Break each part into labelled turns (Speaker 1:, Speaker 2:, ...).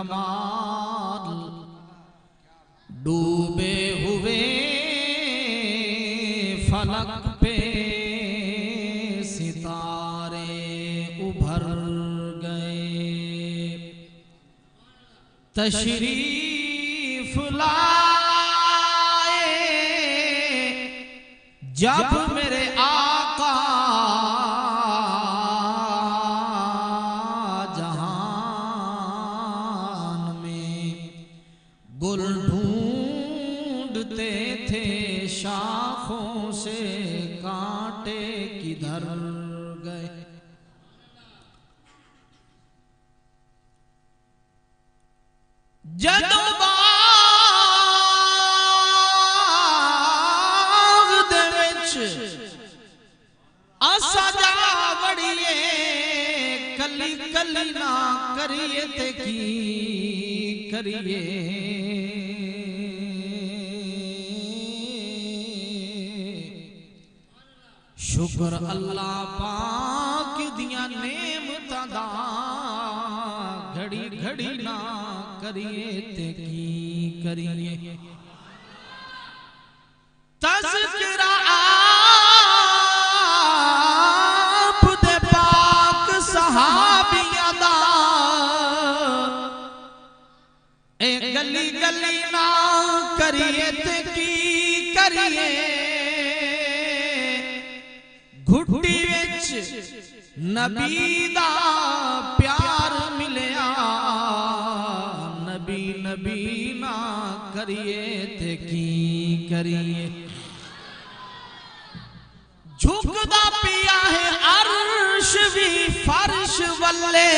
Speaker 1: کمال ڈوبے ہوئے فلک پہ ستارے ابھر گئے تشریف لائے جب میرے آقا جہان میں گل ڈھونڈتے تھے شاخوں سے کانٹے کدھر گئے جدوں باغ دے وچ اسا جا وڑیے کلی کلی نہ کریے تے کی کریے شکر اللہ پاک دیاں نعمتاں دا گھڑی گھڑی نہ کریے تے کی کریے تذکرہ آپ دے پاک صحابیاں دا اے گلی گلی نہ کریے تے کی کریے گھٹی وچ نبی دا پیار ملیا نبی نبی نہ کریے تے کی کریے جھکدا پیا ہے عرش بھی فرش والے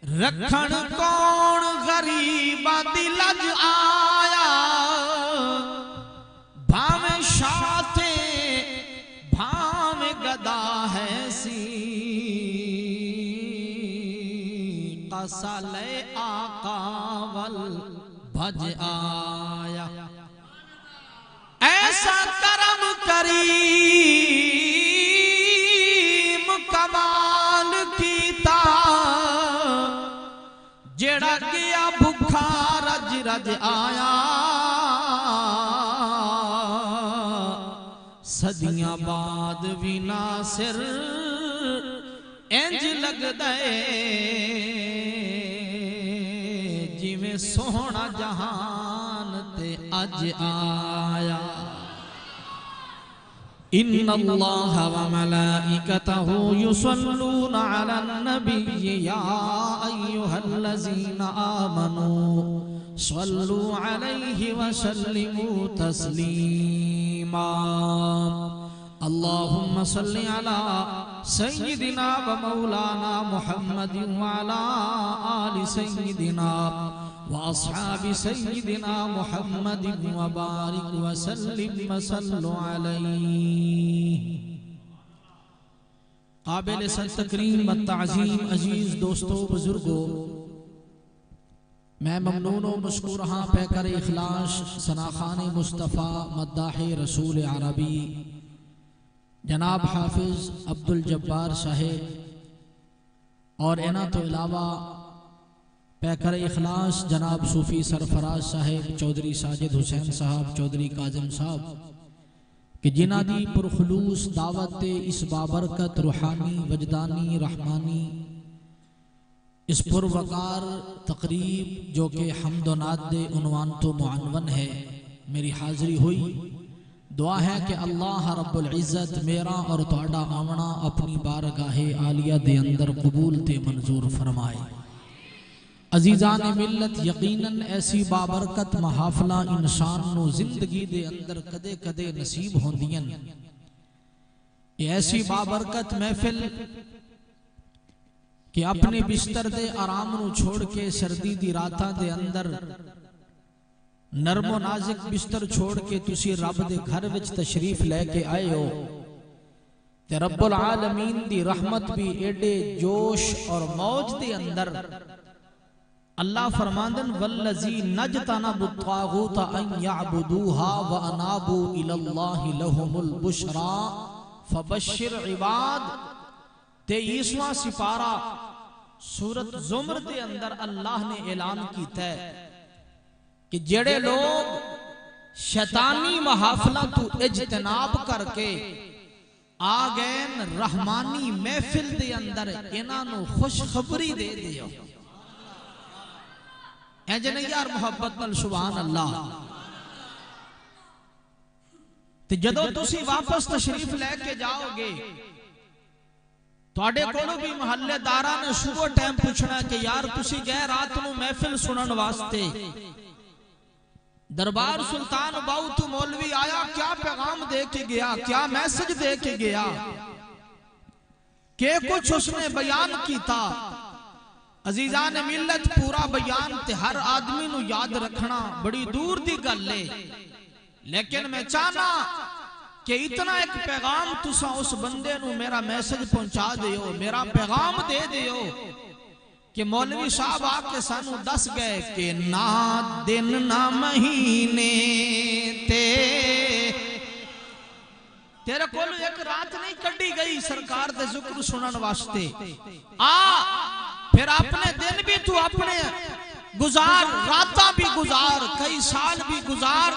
Speaker 1: رکھن کون غریباں دی لج آیا بھاویں شاتے بھاویں گدا ہے سی قصالِ آقا ول بھج آیا ایسا کرم کریم کمال کیتا جڑا گیا بھکھا رج رج آیا صدیاں بعد بھی ناصر انج لگ دے جی میں سونا جہان تے اج آیا ان اللہ وملائکتہ یصلون علی النبی یا ایہا الذین آمنوا صلوا علیہ وسلموا تسلیما اللہم صلی علی سیدنا و مولانا محمد وعلا آل سیدنا واصحاب سیدنا محمد وبارک وسلم وصلوا علیہ قابل صد تکریم و تعظیم عزیز دوستو بزرگو میں ممنون و مشکور ہاں پیکر اخلاص ثناخان مصطفیٰ مداح رسول عربی جناب حافظ عبدالجبار صاحب اور اینا تو علاوہ پیکر اخلاص جناب صوفی سرفراز صاحب چودھری ساجد حسین صاحب چودھری کاظم صاحب کہ جنہ دی پرخلوص دعوت اس بابرکت روحانی وجدانی رحمانی اس پروقار تقریب جو کہ حمد و نعت دے عنوان تو معنون ہے میری حاضری ہوئی دعا ہے کہ اللہ رب العزت میرا اور تہاڈا آونا اپنی بارگاہ عالیہ دے اندر قبول تے منظور فرمائے عزیزان ملت یقیناً ایسی بابرکت محافلہ انسان نو زندگی دے اندر کدے کدے نصیب ہوندیاں ایسی بابرکت محفل کہ اپنے بستر دے آرام نو چھوڑ کے سردی دی راتاں دے اندر نرم و نازک بستر چھوڑ کے تسی رب دے گھر وچ تشریف لے کے آئے ہو تے رب العالمین دی رحمت بھی ایڈے جوش اور موج دے اندر اللہ فرماندن والذی نجتنب الطاغوت ان یعبدوها وانابوا الاللہ لہم البشرا فبشر عباد 23واں سپارہ سورت زمر دے اندر اللہ نے اعلان کیتا ہے کہ جڑے لوگ شیطانی محافلہ تو اجتناب کر کے آگین رحمانی محفل دے اندر انہاں نو خوشخبری دے دیو. اے جنے یار محبت نال سبحان اللہ. تے جدو تسی واپس تشریف لے کے جاؤ گے تواڈے کولوں بھی محلے داراں نے صبح ٹائم پوچھنا کہ یار تسی گئے رات نو محفل سنن واسطے دربار سلطان باؤ تو مولوی آیا کیا پیغام دے کے گیا, کیا میسج دے کے گیا, کہ کچھ اس نے بیان کیتا. عزیزان ملت پورا بیان تے ہر آدمی نو یاد رکھنا بڑی دور دی گل ہے, لیکن میں چاہنا کہ اتنا ایک پیغام تسا اس بندے نو میرا میسج پہنچا دیو, میرا پیغام دے دیو کہ مولوی صاحب آپ کے سانو دس گئے کہ نہ دن نہ مہینے تیرے کولو ایک رات نہیں کڈی گئی سرکار دے ذکر سنن واسطے. پھر اپنے دن بھی تو اپنے گزار, راتاں بھی گزار, کئی سال بھی گزار,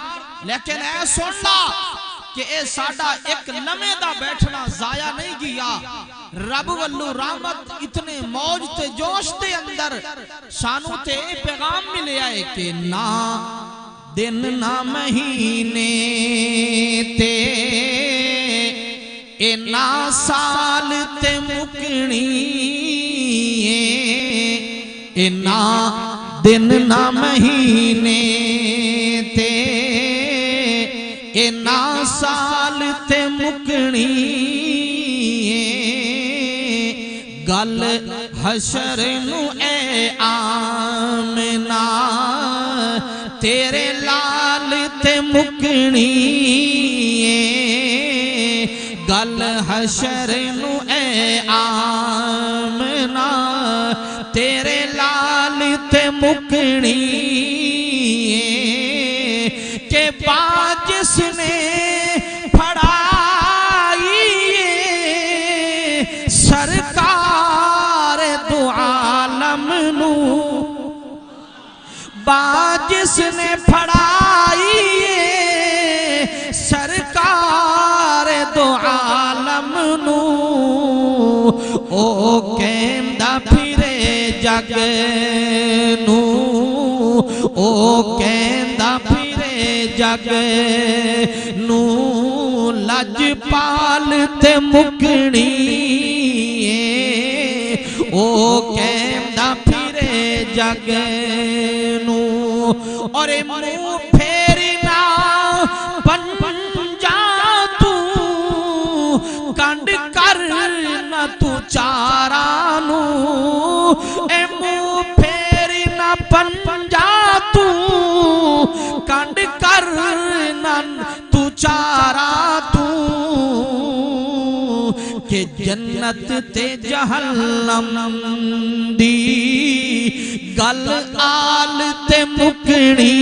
Speaker 1: لیکن اے سننا کہ اے ساڑا ایک لمحے دا بیٹھنا ضائع نہیں گیا. رب واللو رحمت اتنے موج تے جوش تے اندر سانو تے پیغام ملے آئے کہ نہ دن نہ مہینے تے اے نہ سال تے مکنی اے نہ دن نہ مہینے تے اے نہ سال تے مکنی گل حشر نو اے آمنہ تیرے لال تے مکنی گل حشر نو اے آمنہ تیرے لال تے مکنی کہ باجس نے پھڑائی سرکار دو عالم نو باجس نے پھڑائی سرکار دو عالم نو او کہندہ پھرے جگ نو او کہندہ پھرے جگ نو لج پال تے مکنی او کہندہ پھرے جگ نو اور منہ پھیری نہ پنجا تو کنڈ کر نہ تو چارانو اے منہ پھیری نہ پنجا تو کنڈ کر نہ تو چارا تو کہ جنت تے جہنم دی گل آل تے مکنی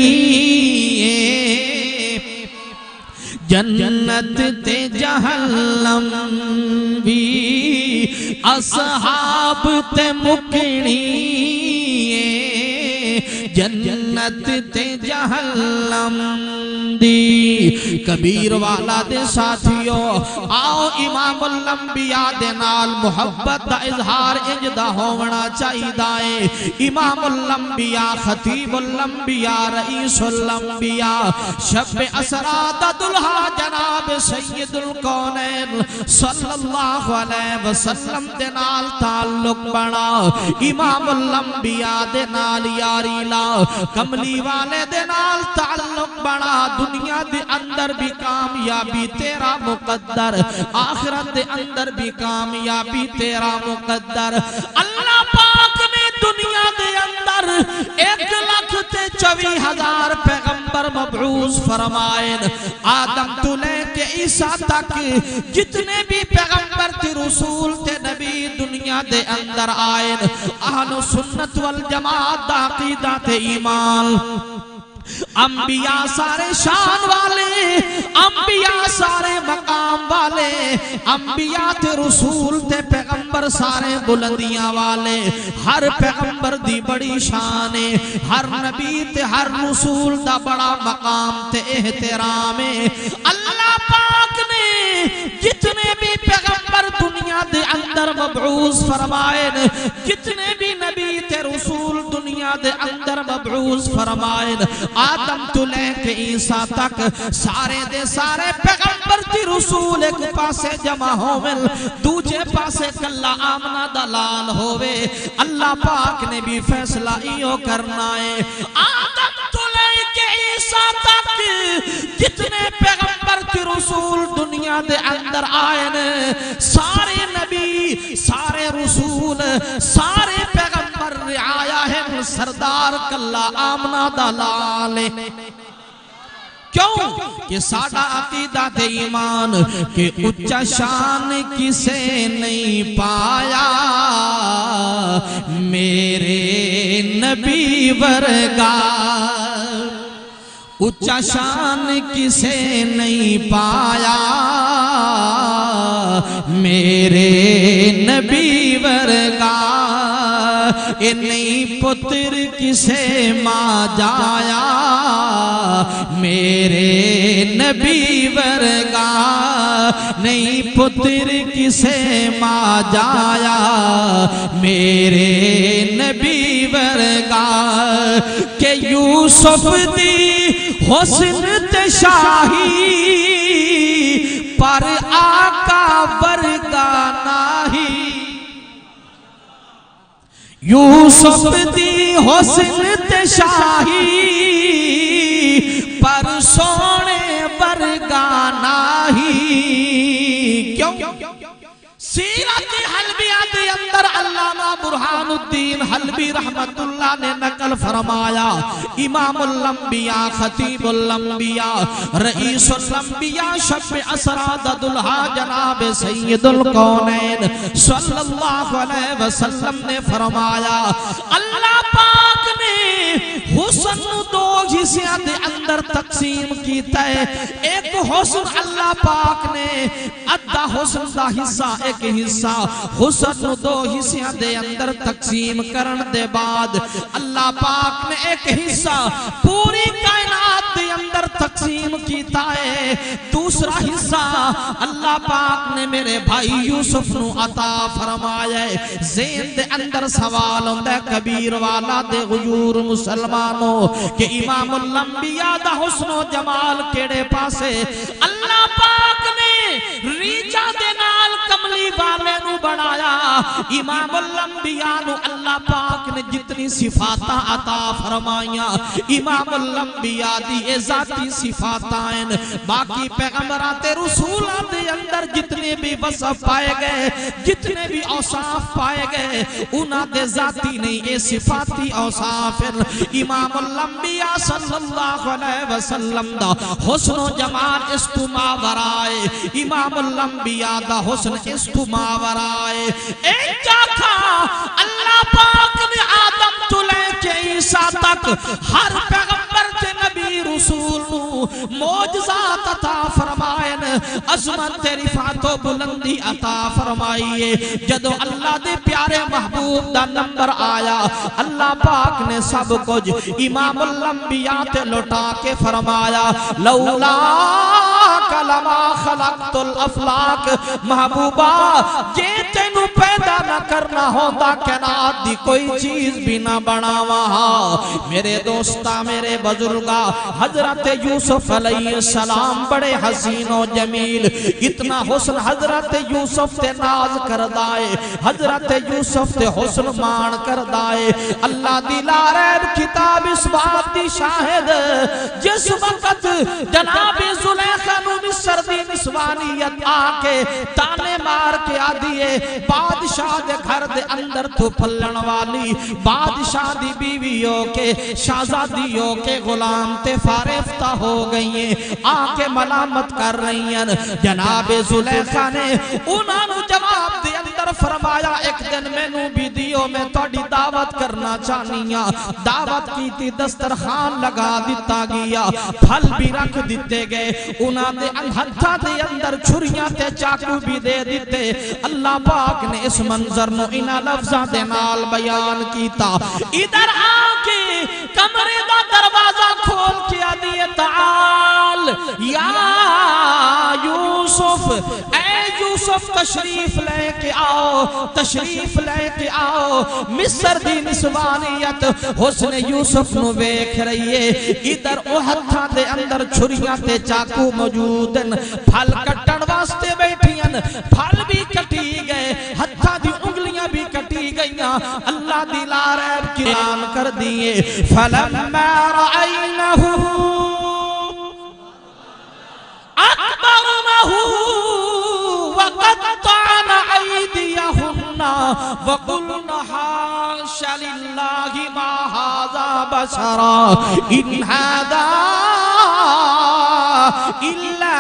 Speaker 1: جنت تے جہنم بھی اصحاب تے مکنی جنت تے جہنم دی. کبیر والا دے ساتھیو آؤ امام الانبیاء دے نال محبت دا اظہار اجدہ ہونا چاہی دائے. امام الانبیاء خطیب الانبیاء رئیس الانبیاء شب اسراد دلہا جناب سید القونین صلی اللہ علیہ وسلم دے نال تعلق بنا. امام الانبیاء دے نال یاری لا, کملی والے دے نال تعلق بنا. دنیا دے اندر بھی کامیابی تیرا مقدر, آخرت دے اندر بھی کامیابی تیرا مقدر. اللہ پاک نے دنیا دے اندر 1,24,000 پیغمبر مبعوث فرمائن. آدم تو لے کے عیسیٰ تک جتنے بھی پیغمبر تے رسول تے نبی دنیا دے اندر آئین, اہل سنت والجماعت دا عقیدہ تے ایمان انبیاء سارے شان والے، انبیاء سارے مقام والے، انبیاء تے رسول تے پیغمبر سارے بلندیاں والے، ہر پیغمبر دی بڑی شان ہے، ہر نبی تے ہر رسول دا بڑا مقام تے احترام ہے۔ اللہ پاک نے جتنے بھی پیغمبر دنیا دے اندر مبعوث فرمائے، جتنے بھی نبی تے رسول دنیا دے اندر مبعوث فرمائے، آدم تو لے کے عیسیٰ تک سارے دے سارے پیغمبر تے رسول ایک پاسے جمع ہومن، دوجے پاسے کلا آمنہ دلال ہوئے۔ اللہ پاک نے بھی فیصلہ ایو کرنا ہے، آدم تو لے کے عیسیٰ تک جتنے پیغمبر تے رسول دنیا دے اندر آئے، سارے نبی، سارے رسول، سارے پیغمبر رعایا ہے سردار کلا آمنہ دلال۔ کیوں کہ ساڑھا عقیدہ دے ایمان کہ اچھا شان کسے نہیں پایا میرے نبی ورگا، اچھا شان کسے نہیں پایا میرے نبی ورگا، اے نہیں پتر کسے ماں جایا میرے نبی ورگا، نہیں پتر کسے ماں جایا میرے نبی ورگا، کہ یوسف دی حسن تے شاہی پر آقا ورگا نہیں، یوسف دی حسن تے شاہی پر سونے ورگا نہیں۔ کیوں؟ سیرت حلبیہ دے اندر علامہ برہان الدین حلبی رحمت اللہ نے نقل فرمایا، امام الانبیاء، خطیب الانبیاء، رئیس الانبیاء، شب اسراد دلہا جناب سید القونین صلی اللہ علیہ وسلم نے فرمایا، اللہ پاک نے حسن دو حصے دے اندر تقسیم کیتا ہے۔ ایک حسن اللہ پاک نے ادھا حسن دا حصہ، ایک حصہ حسن دو حصے دے اندر تقسیم کرن دے بعد اللہ پاک نے ایک حصہ پوری کائنات دے اندر تقسیم کیتا ہے، دوسرا حصہ اللہ پاک نے میرے بھائی یوسف نو عطا فرمایا ہے۔ ذہن دے اندر سوال ہوندہ ہے کبیر والا دے غیور مسلمانوں کہ امام الانبیاء دا حسن و جمال کیڑے پاسے؟ اللہ پاک نے ریچہ دے نال کملی والے نو بڑھایا، امام الانبیاء نو اللہ پاک نے جتنی صفاتاں عطا فرمائیاں، امام الانبیاء دی اے ذاتی صفاتاں ہیں، باقی پیغمبرات رسولہ دے اندر جتنے بھی وصف پائے گئے، جتنے بھی اوصاف پائے گئے، انہاں دے ذاتی نہیں، اے صفاتی اوصاف ہیں۔ امام الانبیاء صلی اللہ علیہ وسلم دا حسن و جمال اس تو ماورائے، امام الانبیاء دا حسن اس تو ماورائے۔ ایک جاکھا اللہ پاک نے آدم تو لے کے عیسیٰ تک ہر پیغمبر تے نبی رسول نو معجزات عطا فرمائن، عظمت رفعت و بلندی عطا فرمائیے۔ جدو اللہ دے پیارے محبوب دا نمبر آیا، اللہ پاک نے سب کچھ امام الانبیاء تے لٹا کے فرمایا، لولا کلمہ خلقت الافلاق، محبوبہ جے تینو پیدا نہ کرنا ہوتا کائنات دی کوئی چیز بھی نہ بناوا۔ میرے دوستا، میرے بزرگا، حضرت یوسف علیہ السلام بڑے حسین و جمیل، اتنا حسن حضرت یوسف تے ناز کردائے، حضرت یوسف تے حسن مان کردائے۔ اللہ دی لاریب کتاب اس بات دی شاہد، جس وقت جناب زلیخا نو مصر دی نسوانیت آکے تانے مار کے آدھیے، بادشاہ دے گھر دے اندر تو پھلن والی، بادشاہ دی بیویوں کے، شہزادیوں کے غلام تے فارفتہ ہو گئی ہیں، آکے ملامت کر رہی ہیں۔ جناب زلیخا نے انہوں جواب دے اندر اندر فرمایا ایک دن مینوں بھی دیو میں تہاڈی دعوت کرنا چاہنی ہاں دعوت کیتی دسترخوان لگا دتا گیا پھل بھی رکھ دیتے گئے انہاں دے ہتھاں دے اندر چھریاں تے چاقو بھی دے دیتے اللہ پاک نے اس منظر نو انہاں لفظاں دے نال بیان کیتا ادھر آ کے کمرے دا دروازہ کھول کے آدھی تعال یا یوسف اے یوسف تشریف لے کے آؤ تشریف لے کے آؤ مصر دی نسوانیت حسن یوسف نو ویکھ رہی ہے ادھر او ہتھاں دے اندر چھریاں تے چاقو موجود ہیں پھل کٹن واسطے بیٹھیاں پھل بھی کٹی گئے ہتھاں دی انگلیاں بھی کٹی گئیاں اللہ دی لاریب کی اعلان کر دیے فلما رأینہو اکبرنہو وقطعن ایدیہن وقلن حاش للہ ما ھذا بشرا ان ھذا الا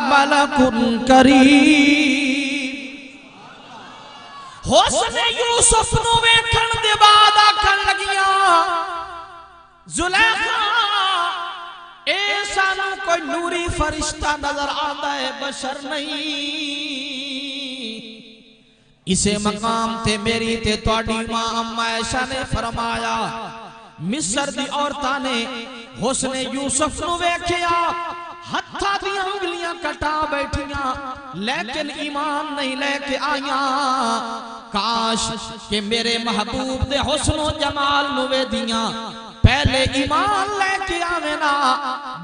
Speaker 1: ملک کریم حسن یوسف نو ویکھن دے بعد آکھن لگیاں زلیخا اے سانو کوئی نوری فرشتہ نظر آتا ہے بشر نہیں اسے مقام تے میری تے تواڈی ماں اما عائشہ نے فرمایا مصر دی عورتاں نے حسن یوسف نو ویکھیا ہتھاں دیاں انگلیاں کٹا بیٹھیاں لیکن ایمان نہیں لے کے آیاں کاش کہ میرے محبوب دے حسن و جمال نوے دیاں پہلے ایمان لے کے آوینا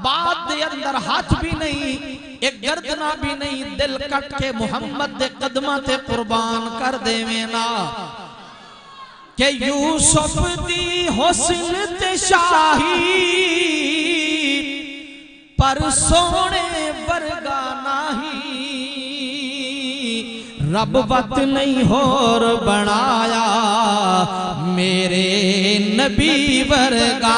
Speaker 1: بعد دے اندر ہاتھ بھی نہیں ایک گردنا بھی نہیں دل کٹ کے محمد دے قدمہ تے قربان کر دے وینا کہ یوسف دی حسن تے شاہی پر سونے ورگا نہیں رب وقت نہیں ہور بنایا میرے نبی ورگا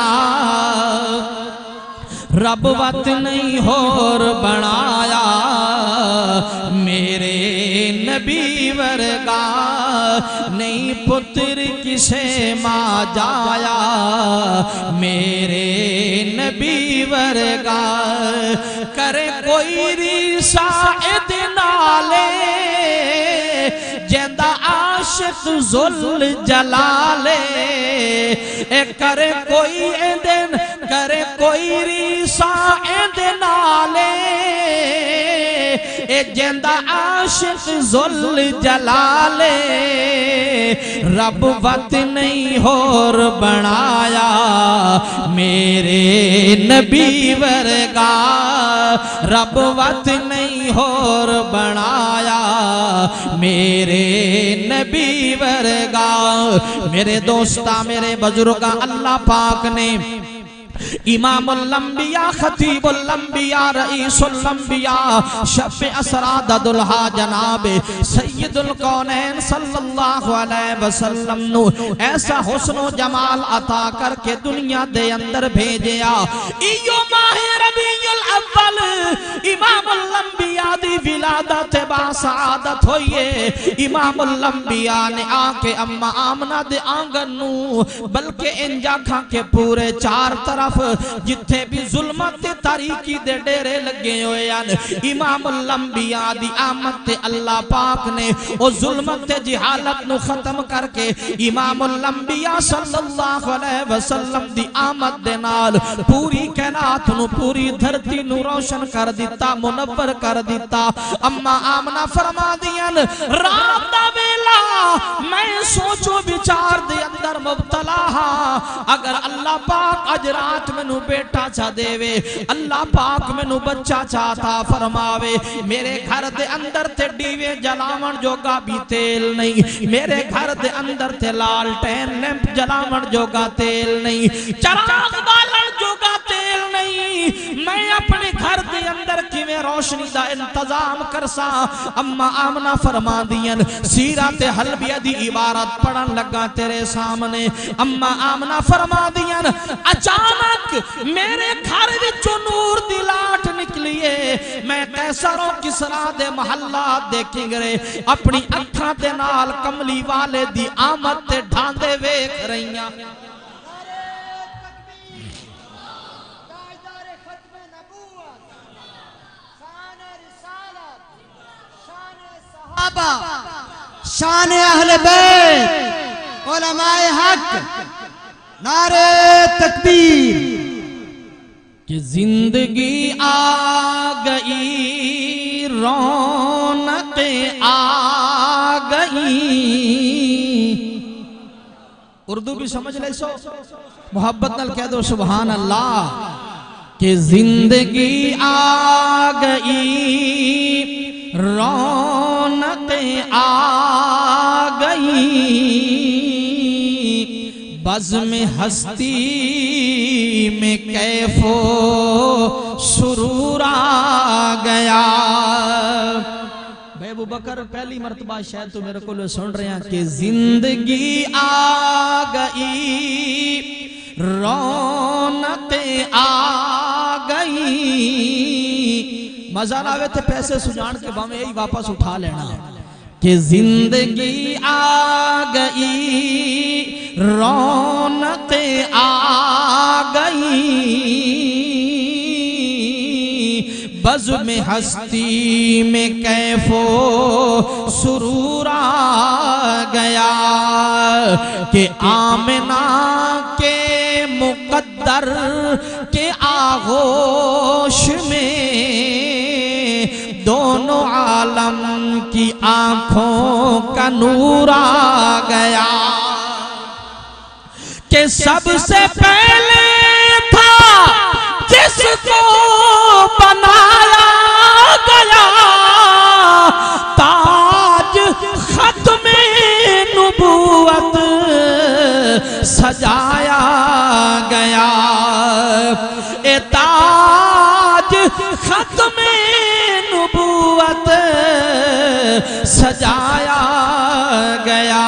Speaker 1: رب وقت نہیں ہور بنایا میرے نبی ورگا نہیں پتر کسے ماں جایا میرے نبی ورگا کرے کوئی ریسائد نالے جیندہ عاشق ذل جلالے کرے کوئی دن کرے کوئی ریسائد نالے جیندہ عاشق ذل جلالے رب وقت نہیں ہور بنایا میرے نبی ورگا رب وقت نہیں ہور بنایا میرے نبی ورگا میرے دوستا میرے بزرگا اللہ پاک نے امام الانبیاء خطیب الانبیاء رئیس الانبیاء شب اسراد دلہا جناب سید القونین صلی اللہ علیہ وسلم نو ایسا حسن و جمال عطا کر کے دنیا دے اندر بھیجیا ایو ماہ ربیع الاول امام الانبیاء دی ولادت با سعادت ہوئیے امام الانبیاء نے آکے اما آمنہ دے آنگن نو بلکہ انجا کھا کے پورے چار طرف جتھے بھی ظلمت تاریکی دے ڈیرے لگے ہوئے امام الانبیاء دی آمد تے اللہ پاک نے او ظلمت جہالت نو ختم کر کے امام الانبیاء صلی اللہ علیہ وسلم دی آمد دے نال پوری کائنات نو پوری دھرتی نو روشن کر دیتا منور کر دیتا اما آمنہ فرما دیاں رات دا ویلا میں سوچو بچار دے اندر مبتلا ہاں اگر اللہ پاک اجرات میں نو بیٹا چاہ دے وے اللہ پاک میں نو بچہ چاہتا فرماوے میرے گھر دے اندر تے ڈیوے جلاون جوگا بھی تیل نہیں میرے گھر دے اندر تے لالٹین لیمپ جلاون جوگا تیل نہیں چراغ بالن جوگا تیل نہیں میں اپنے گھر دے اندر کی میں روشنی دا انتظام کرسا اما آمنہ فرما دین سیرات حلبیہ دی عبارت پڑھن لگا تیرے سامنے اما آمنہ فرما دین اچانک میرے گھر وچوں نور دی لاٹ نکلیے میں قیصر و کسرا دے محلات دیکھیں گے اپنی اکھاں دے نال کملی والے دی آمد تے ڈھاندے ویکھ رہیاں
Speaker 2: شان اہل بیت علماء حق نعرہ تکبیر
Speaker 1: کہ زندگی آ گئی رونقیں آ گئی اردو بھی سمجھ لے سو محبت نال کہہ دو سبحان اللہ کہ زندگی آ گئی رونقیں آ گئی بزم ہستی میں کیف و سرور آ گیا بھائی ابو بکر پہلی مرتبہ شاید تو میرے کو سن رہے ہیں کہ زندگی آ گئی رونقیں آ گئی مزہ آوے تھے پیسے سجان کے باہم یہی واپس اٹھا لینا کہ زندگی آ گئی رونقیں آ گئی بزم ہستی میں کیف و سرور آ گیا کہ آمنہ کے مقدر کے آغوش میں دونوں عالم کی آنکھوں کا نور آ گیا کہ سب سے پہلے تھا جس کو بنایا گیا تاج ختم نبوت سجایا گیا اے تاج ختم نبوت سجایا گیا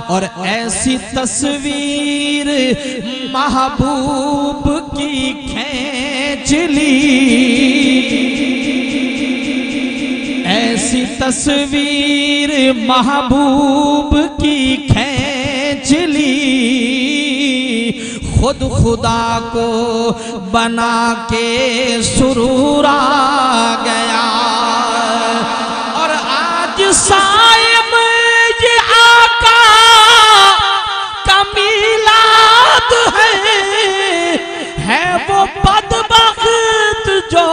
Speaker 1: اور ایسی تصویر محبوب کی کھینچ لی ایسی تصویر محبوب کی کھینچ لی خود خدا کو بنا کے سرور آ گیا اور آج صائم یہ آقا کا میلاد ہے وہ بدبخت جو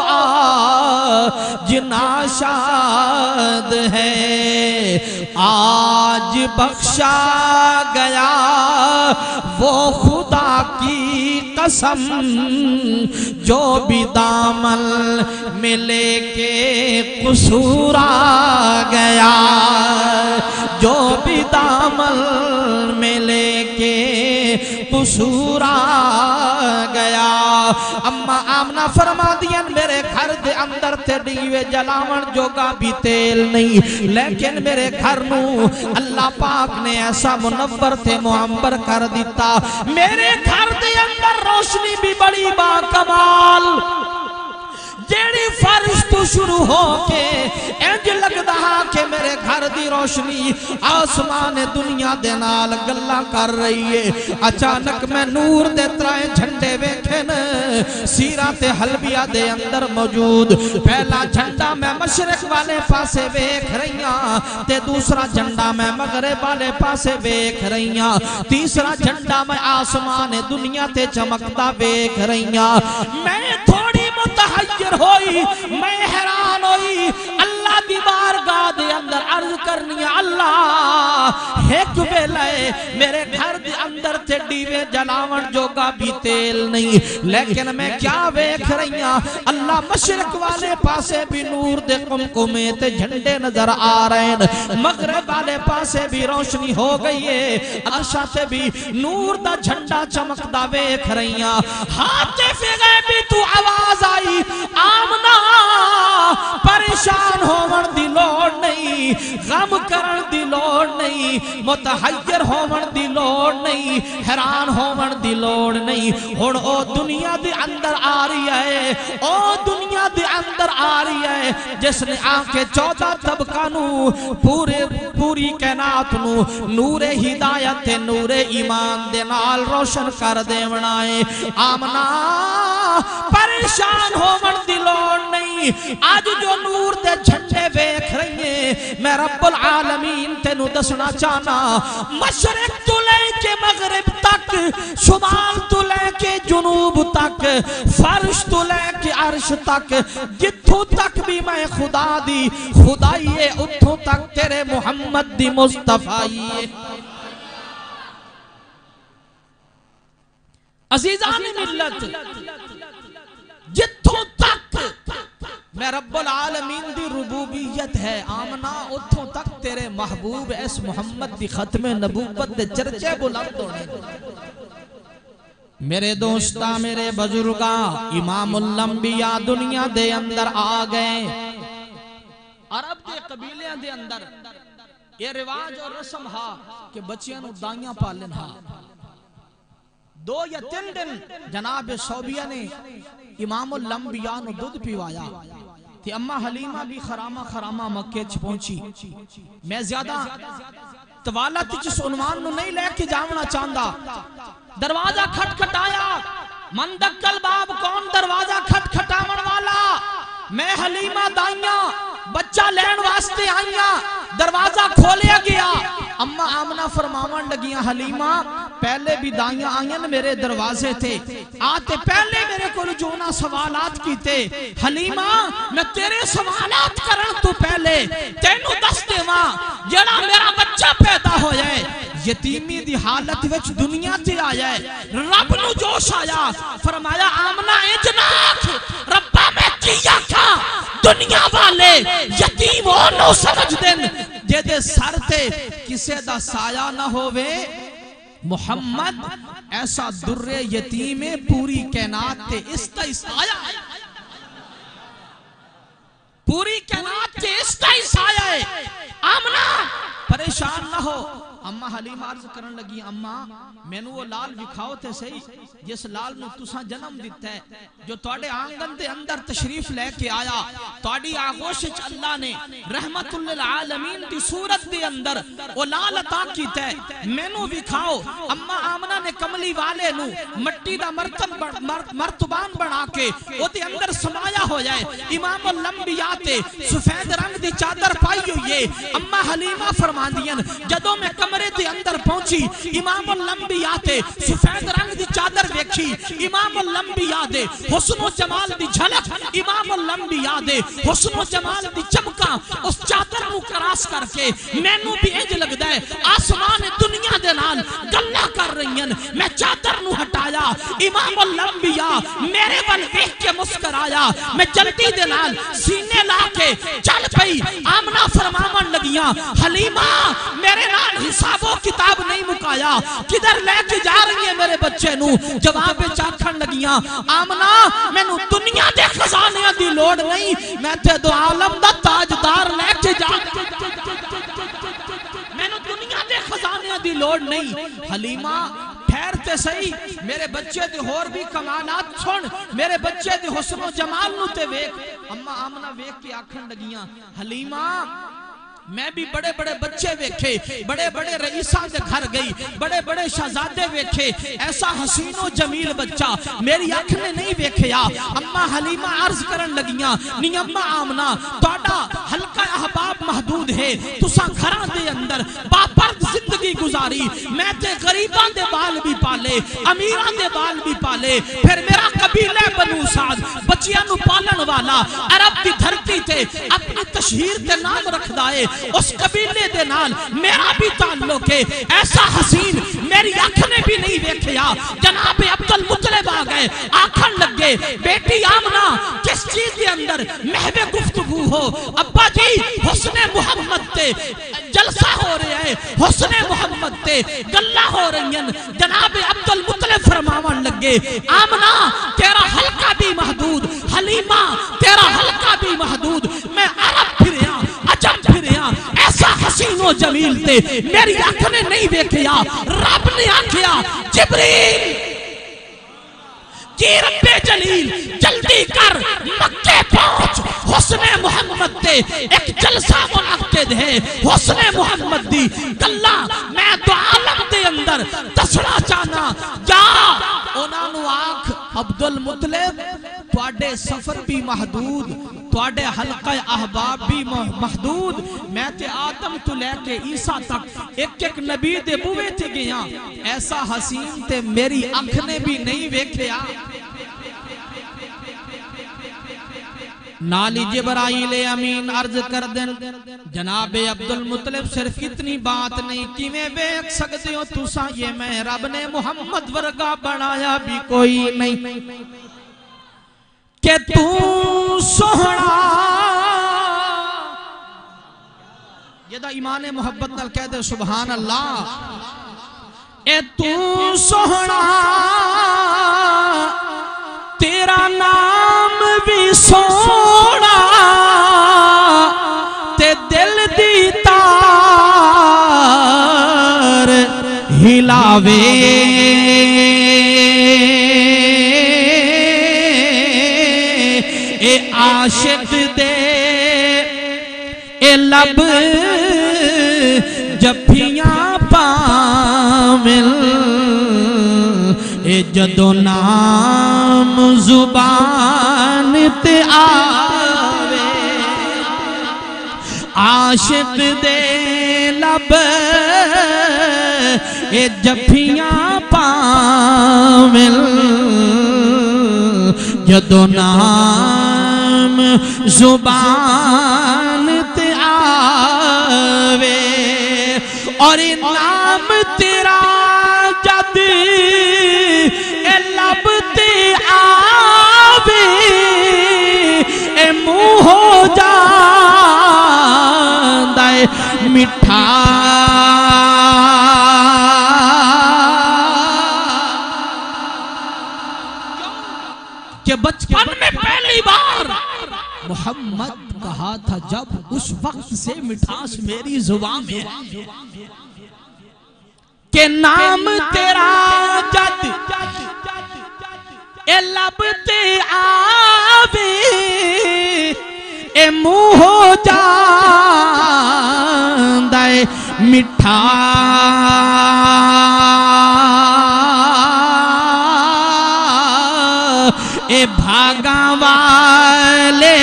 Speaker 1: آج ناشاد ہے آج بخشا گیا وہ خدا کی قسم جو بھی دامن میں لے کے قصور آ گیا جو بھی دامن میں لے کے قصور آ گیا اما آمنہ فرما دیا میرے گھر دے اندر تے دیوے جلاون جوگا بھی تیل نہیں لیکن میرے گھر نو اللہ پاک نے ایسا منور تے معمبر کر دیتا میرے گھر دے اندر روشنی بھی بڑی باکمال جیڑی فرش تو شروع ہو کے انج لگدا کہ میرے گھر دی روشنی آسمان دنیا دے نال گلاں کر رہی ہے اچانک میں نور دے ترائے جھنڈے ویکھن سیرات حلبیہ دے اندر موجود پہلا جھنڈا میں مشرق والے پاسے ویکھ رہیاں تے دوسرا جھنڈا میں مغرب والے پاسے ویکھ رہیاں تیسرا جھنڈا میں آسمان دنیا تے چمکتا ویکھ رہیاں میں تھوڑی متحیر ہوئی میں حیران ہوئی اللہ دی بارگاہ دے اندر عرض کرنی اللہ ایک ویلے میرے گھر دے اندر تے دیوے جلاون جوگا بھی تیل نہیں لیکن میں کیا ویکھ رہی ہوں اللہ مشرق والے پاسے بھی نور دے قمقمے تے جھنڈے نظر آ رہے ہیں مغرب والے پاسے بھی روشنی ہو گئی ہے عرشہ تے بھی نور دا جھنڈا چمکدا ویکھ رہی ہوں حاطف غیبی تو آواز آئی آمنہ پریشان ہون دی لوڑ نہیں نہیں، غم کرن دی لوڑ نہیں، متحیر ہون دی لوڑ نہیں، حیران ہون دی لوڑ نہیں۔ ہن او دنیا دے اندر آ رہی ہے، او دنیا دے اندر آ رہی ہے جس نے آنکھیں 14 طبقہ نو پوری کائنات نو نور ہدایت نور ایمان دے نال روشن کر دیونا ہے۔ آمنہ پریشان ہون دی لوڑ نہیں، آج جو نور دے جھنڈے ویکھ رہی ہیں، میں رب العالمین تینو دسنا چاہنا، مشرق تو لے کے مغرب تک، شمال تو لے کے جنوب تک، فرش تو لے کے عرش تک، جتھوں تک بھی میں خدا دی خدائی ہے، اتھوں تک تیرے محمد دی مصطفی ہے۔ عزیزان ملت، جتھوں تک میں رب العالمین دی ربوبیت ہے آمنا، اتھوں تک تیرے محبوب اس محمد دی ختم نبوت دے چرچے بلند ہونے۔ میرے دوستا میرے بزرگا، امام الانبیاء دنیا دے اندر آ گئے۔ عرب دے قبیلیاں دے اندر یہ رواج اور رسم ہا کہ بچیاں نو دائیاں پالن ہا۔ 2 یا 3 دن جناب صوبیہ نے امام الانبیاء نو دودھ پیوایا تھی۔ اممہ حلیمہ بھی خرامہ مکہ چھ پہنچی۔ میں زیادہ توالت جس عنوان نو نہیں لے کے جاؤنا چاہندہ۔ دروازہ کھٹکھٹایا، من دکل باب کون دروازہ کھٹکھٹاون والا؟ میں حلیمہ دائیاں بچہ لین واسطے آئیاں، دروازہ کھولیا گیا۔ اممہ آمنہ فرماون لگیاں، حلیمہ پہلے بھی دائیاں آئین میرے دروازے تھے، آتے پہلے میرے کو رجونا سوالات کی تھے۔ حلیمہ میں تیرے سوالات کرن تو پہلے تینو دس دے ماں جڑا میرا بچہ پیدا ہو جائے، یتیمی دی حالت وچ دنیا تے آیا ہے، رب نو جوش آیا، فرمایا آمنہ اجناک ربا میں کیا تھا، دنیا والے یتیم ہونو سمجھ دن جے دے سر تے کسے دا سایہ نہ ہووے۔ محمد ایسا در یتیم پوری کائنات تے اس تا سایہ ہے، پوری کائنات تے اس تا سایہ ہے۔ آمنہ پریشان نہ ہو۔ اممہ حلیم عرض کرن لگی، اممہ میں نو وہ لال بکھاؤ تے صحیح جس لال نو تساں جنم دیتا ہے، جو توڑے آنگن دے اندر تشریف لے کے آیا، توڑی آغوشچ اللہ نے رحمت للعالمین دی صورت دے اندر وہ لال عطا کیتا ہے، میں نو بکھاؤ۔ اممہ آمنہ نے کملی والے نو مٹی دا مرتبان بنا کے وہ دے اندر سمایا ہو جائے۔ امام الانبیاء تے سفید رنگ دی چادر پائی ہوئی ہے۔ اممہ حلیمہ فرمان دین جدوں میں کمرے دے اندر پہنچی، امام الانبیاء تے سفید رنگ دی چادر ویکھی، امام الانبیاء دے حسن و جمال دی جھلک، امام الانبیاء دے حسن و جمال دی چمکاں اس چادر نو کراس کر کے میں نو بھی اج لگ دے آسمان دنیا دے نال گلہ کر رہی ہیں۔ میں چادر نو ہٹایا، امام الانبیاء میرے بل ویکھ کے مسکرایا، میں جلدی دے نال سینے لا کے چل پئی۔ آمنہ فرماون لگیاں، حلیمہ میرے نال حساب و کتاب نہیں مکایا، کدھر لے کے جا رہی ہے میرے بچے نو؟ جواب چاکھن لگیاں، آمنہ میں نو دنیا دے خزانے دی لوڑ نہیں، میں تے دو عالم دا تاجدار لے کے جا، میں نو دنیا دے خزانے دی لوڑ نہیں۔ حلیمہ ٹھہرتے صحیح، میرے بچے دے ہور بھی کمالات چھوڑ، میرے بچے دے حسن و جمال نو تے ویک۔ اممہ آمنہ ویک کے آکھن لگیاں، حلیمہ میں بھی بڑے بڑے بچے ویکھے، بڑے بڑے رئیسان دے گھر گئی، بڑے بڑے شہزادے ویکھے، ایسا حسین و جمیل بچہ میری آنکھ نے نہیں ویکھیا۔ اممہ حلیمہ عرض کرن لگیاں، نہیں اممہ آمنہ توڑا حلقہ احباب محدود ہے، تساں گھراں دے اندر باپرد زندگی گزاری، میں تے غریبان دے بال بھی پالے، امیران دے بال بھی پالے، پھر میرا قبیلہ بنو سعد بچیاں نو پالن والا عرب کی دھرتی تے اپنی تشہیر تے نام رکھ دائے، اس قبیلے دے نال میرا بھی تعلق ہے۔ ایسا حسین میری آنکھ نے بھی نہیں ویکھیا۔ جناب عبدالمطلب آ گئے، آکھن لگے، بیٹی آمنہ کس چیز کے اندر محو گفتگو ہو؟ ابا جی حسن محمد تے جلسہ ہو رہے ہیں، حسن محمد تے گلہ ہو رہی ہیں۔ جناب عبدالمطلب فرماون لگے، آمنہ تیرا حلقہ بھی محدود، حلیمہ تیرا حلقہ بھی محدود، میں عرب پھریاں عجم پھریاں، و جمیل تے میری آنکھ نے نہیں دیکھیا رب نے آنکھیا جبریل کی رب جلیل جلدی کر مکے پہنچ حسن محمد تے ایک جلسہ منعقد ہے حسن محمد دی گلہ میں تو عالم دے اندر دسنا چاہنا جا انہوں آنکھ عبدالمطلب تواڈے سفر بھی محدود تواڈے حلقہ احباب بھی محدود میں تے آدم تو لے کے عیسیٰ تک ایک ایک نبی دے بوے تے گیا ایسا حسین تے میری آنکھ نے بھی نہیں ویکھیا نالی جبرائیل امین عرض کر دن جناب عبدالمطلب صرف اتنی بات نہیں کہ میں بیک سکتے ہو تُسا یہ میں رب نے محمد ورگا بڑھایا بھی کوئی نہیں کہ تو سوہنا یہ دا ایمان محبت نال کہہ دے سبحان اللہ اے تو سوہنا تیرا نام بھی سونا تے دل دی تار ہلاوے اے عاشق دے اے لب جبھیاں پامل اے جدو نام زبان تے آوے عاشق دے لب اے جبھیاں پامل جدو نام زبان تے آوے اور نام تیرا جد اے لب تے آوے اے منہ ہو جاندا اے مٹھا کہ بچپن میں پہلی بار محمد کہا تھا جب اس وقت سے مٹھاس میری زبان میں کہ نام تیرا جد اے لب تے آوے اے منہ ہو جاندا اے مٹھا اے بھاگا والے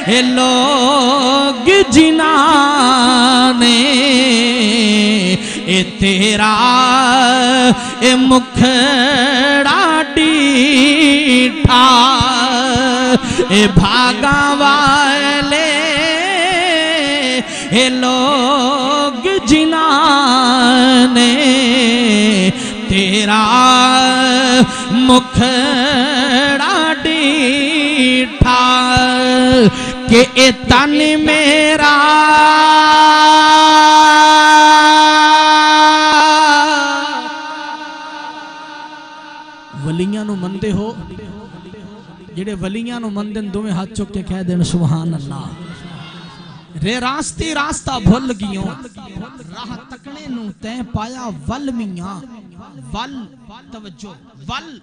Speaker 1: اے لوگ جنانے اے تیرا اے مکھڑا ڈیٹھا اے بھاگا والے اے لوگ جنانے تیرا مکھڑا ڈیٹھا کہ اے تن میرا ولیاں نو مندے ہو جڑے ولیاں نو مندن دو میں ہاتھ چک کے کہہ دین سبحان اللہ رے راستی راستہ بھول گیوں راہ تکنے نو تے پایا ول میاں ول توجہ ول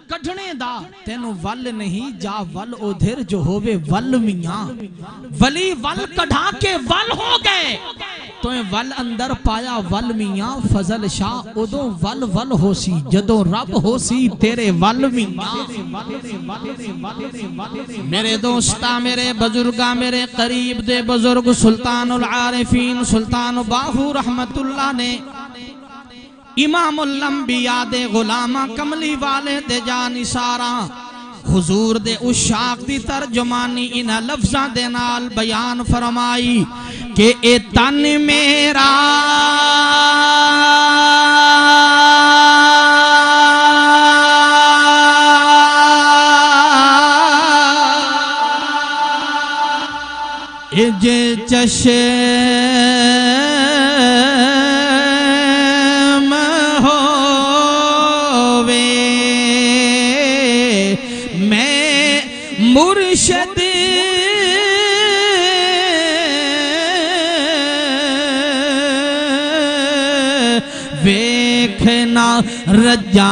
Speaker 1: کڑھنے دا تینو ول نہیں جا ول ادھر جو ہووے ول میاں ولی ول کڑھا کے ول ہو گئے تو ول اندر پایا ول میاں فضل شاہ ادو ول ول ہو سی جدو رب ہو سی تیرے ول میاں میرے دوستا میرے بزرگا میرے قریب دے بزرگ سلطان العارفین سلطان باہو رحمت اللہ نے امام الانبیاء دے غلامہ کملی والے دے جانی سارا حضور دے اشاق دی ترجمانی انہا لفظاں دے نال بیان فرمائی کہ اے تن میرا اے جے چشم ہووے مرشد رجا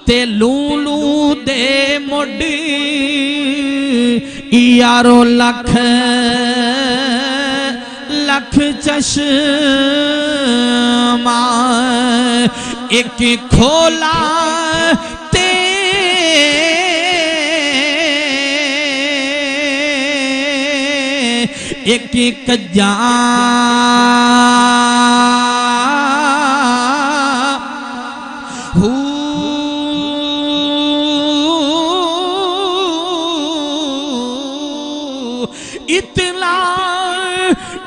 Speaker 1: تے لولو دے مڈی یارو لکھ لکھ چشمہ ایک کھولا تے ایک کجا اتنا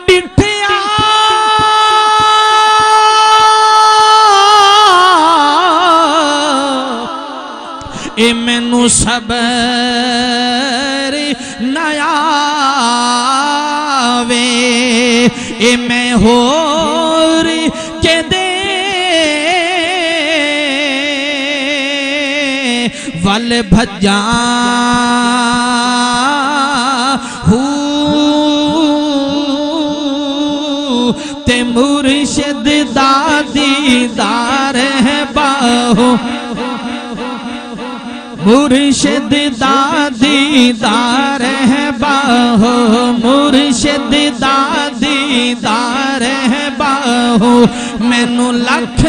Speaker 1: ڈٹھیا اے مینوں صبر نہ آوے اے میں ہور کے دے ول بھجاں تے مرشد دادی دار ہے باہو مرشد دادی دار ہے باہو مرشد دادی دار ہے باہو مینوں لکھ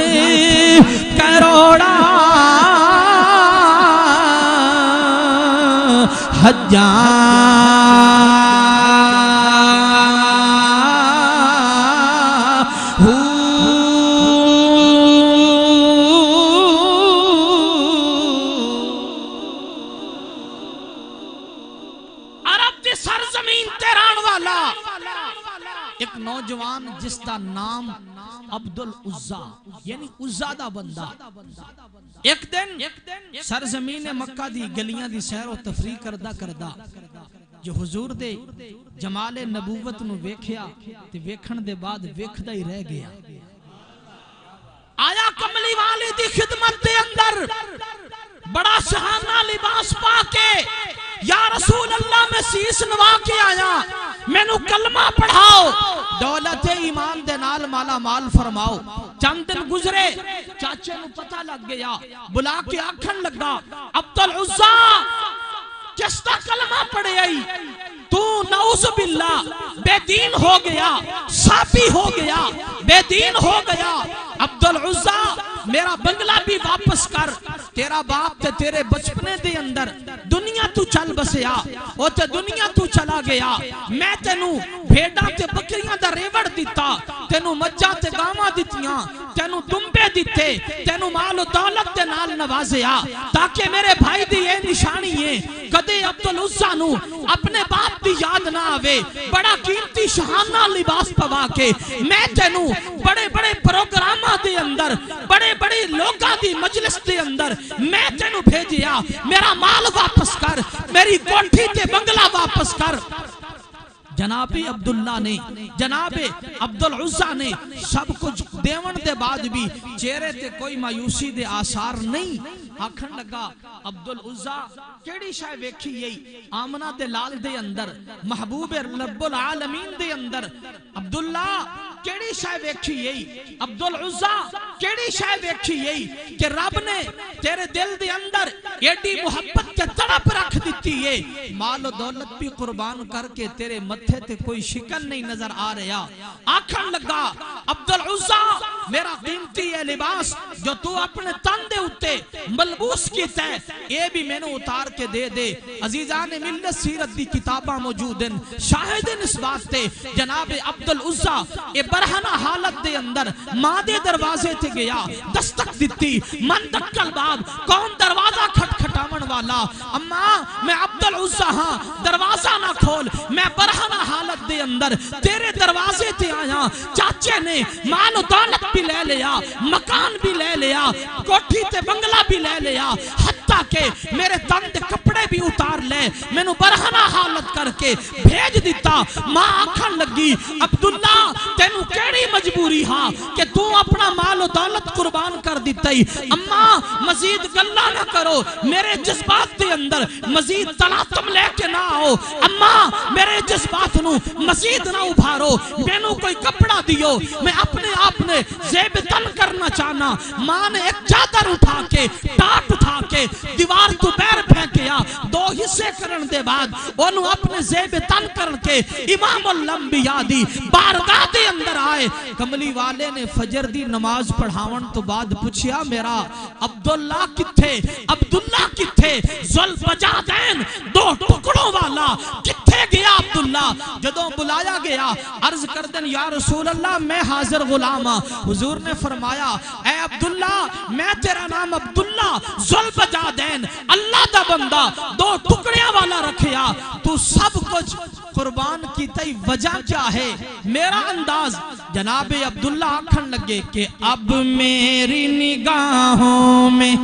Speaker 1: کروڑا سرزمین تیران والا ایک نوجوان جس دا نام عبدالعزا یعنی عزا دا بندہ ایک دن سرزمین مکہ دی گلیاں دی سیر و تفریح کردہ جو حضور دے جمال نبوت نو ویکھیا تے ویکھن دے بعد ویکھدا ہی رہ گیا آیا کملی والے دی خدمت دے اندر بڑا سہانا لباس پا کے یا رسول اللہ میں سیس نوا کے آیا میں نو کلمہ پڑھاؤ دولت ایمان دے نال مالا مال فرماؤ چند دن گزرے چاچے نو پتہ لگ گیا بلا کے آکھن لگا عبدالعزا کس تا کلمہ پڑھے آئی تو نعوذ باللہ بے دین ہو گیا صافی ہو گیا بے دین ہو گیا عبدالعزا میرا بنگلہ بھی واپس کر تیرا باپ تے تیرے بچپنے دے اندر دنیا تو چل بسیا او تے دنیا تو چلا گیا میں تینوں بھیڑا تے بکریاں دا ریوڑ دیتا تینوں مجھا تے گاما دیتیاں تینوں دمبے دیتے تینوں مال و دولت تے نال نوازیا تاکہ میرے بھائی دی یہ نشانی ہے کدے عبدالعزا نو اپنے باپ دی یاد نہ آوے بڑا قیمتی شہانہ لباس پوا کے میں تینوں بڑے بڑے پروگرامہ دے اندر بڑے بڑے لوگاں دی مجلس دے اندر میں تینوں بھیجیا میرا مال واپس کر میری کوٹھی تے بنگلہ واپس کر جناب عبداللہ نے جناب عبدالعزا نے سب کچھ دیون دے بعد بھی چہرے تے کوئی مایوسی دے آثار نہیں آکھن لگا عبدالعزا کیڑی شاہ ویکھی یہی آمنہ دے لال دے اندر محبوب رب العالمین دے اندر عبداللہ کیڑی شاہ ویکھی یہی عبدالعزا کیڑی شاہ ویکھی یہی کہ رب نے تیرے دل دے اندر ایڈی محبت کے تڑپ رکھ دیتی ہے مال و دولت بھی قربان کر کے تیرے متھے تے کوئی شکن نہیں نظر آ رہا آکھن لگا عبدالعزا میرا قیمتی ہے لباس جو تو اپنے تن دے اتے ملبوس کی تے یہ بھی میں نے اتار کے دے دے عزیزان ملت سیرت دی کتابہ موجودن شاہدن اس بات تے جناب عبدالعزا اے برہنہ حالت دے اندر ماں دے دروازے تے گیا دستک دیتی من دکل باب کون دروازہ کھٹ کھٹاون والا اماں میں عبدالعزا ہاں دروازہ نہ کھول میں برہنہ حالت دے اندر تیرے دروازے تے آیا چاچے نے مال و دولت بھی لے لیا مکان بھی لے لیا کوٹھی تے بنگلہ بھی لے لیا حتیٰ کہ میرے تن دے کپڑے بھی اتار لے میں نو برہنہ حالت کر کے بھیج دیتا. ماں آکھن لگی عبداللہ تینو کیڑی مجبوری ہاں کہ تو اپنا مال و دولت قربان کر دیتا ہی. اماں مزید گلہ نہ کرو, میرے جذبات دے اندر مزید تلاطم لے کے نہ آؤ. اماں میرے جذبات نو مزید نہ ابھارو, میں نو کوئی کپڑا دیو, میں اپنے آپ نے زیب تن کرنا چاہنا. ماں نے ایک چادر اٹھا کے ٹاٹ اٹھا کے دیوار تو بیر پھینکیا, دو حصے کرن دے بعد انہوں اپنے زیب تن کرن کے امام الانبیاء دی بارگاہ دے اندر آئے. کملی والے نے فجر دی نماز پڑھاون تو بعد پوچھیا میرا عبداللہ کتھے, عبداللہ کتھے, ذوالفجادین دو ٹکڑوں والا کتھے گیا عبداللہ. جدوں بلایا گیا عرض کر دیں یا رسول اللہ میں حاضر غلام ہاں. حضور نے فرمایا اے عبداللہ میں تیرا نام عبداللہ ذوالفجادین اللہ دا بندہ دو ٹکڑیاں والا رکھیا, تو سب کچھ قربان کی تی وجہ کیا ہے؟ میرا انداز جناب عبداللہ آکھن لگے کہ اب میری نگاہوں میں,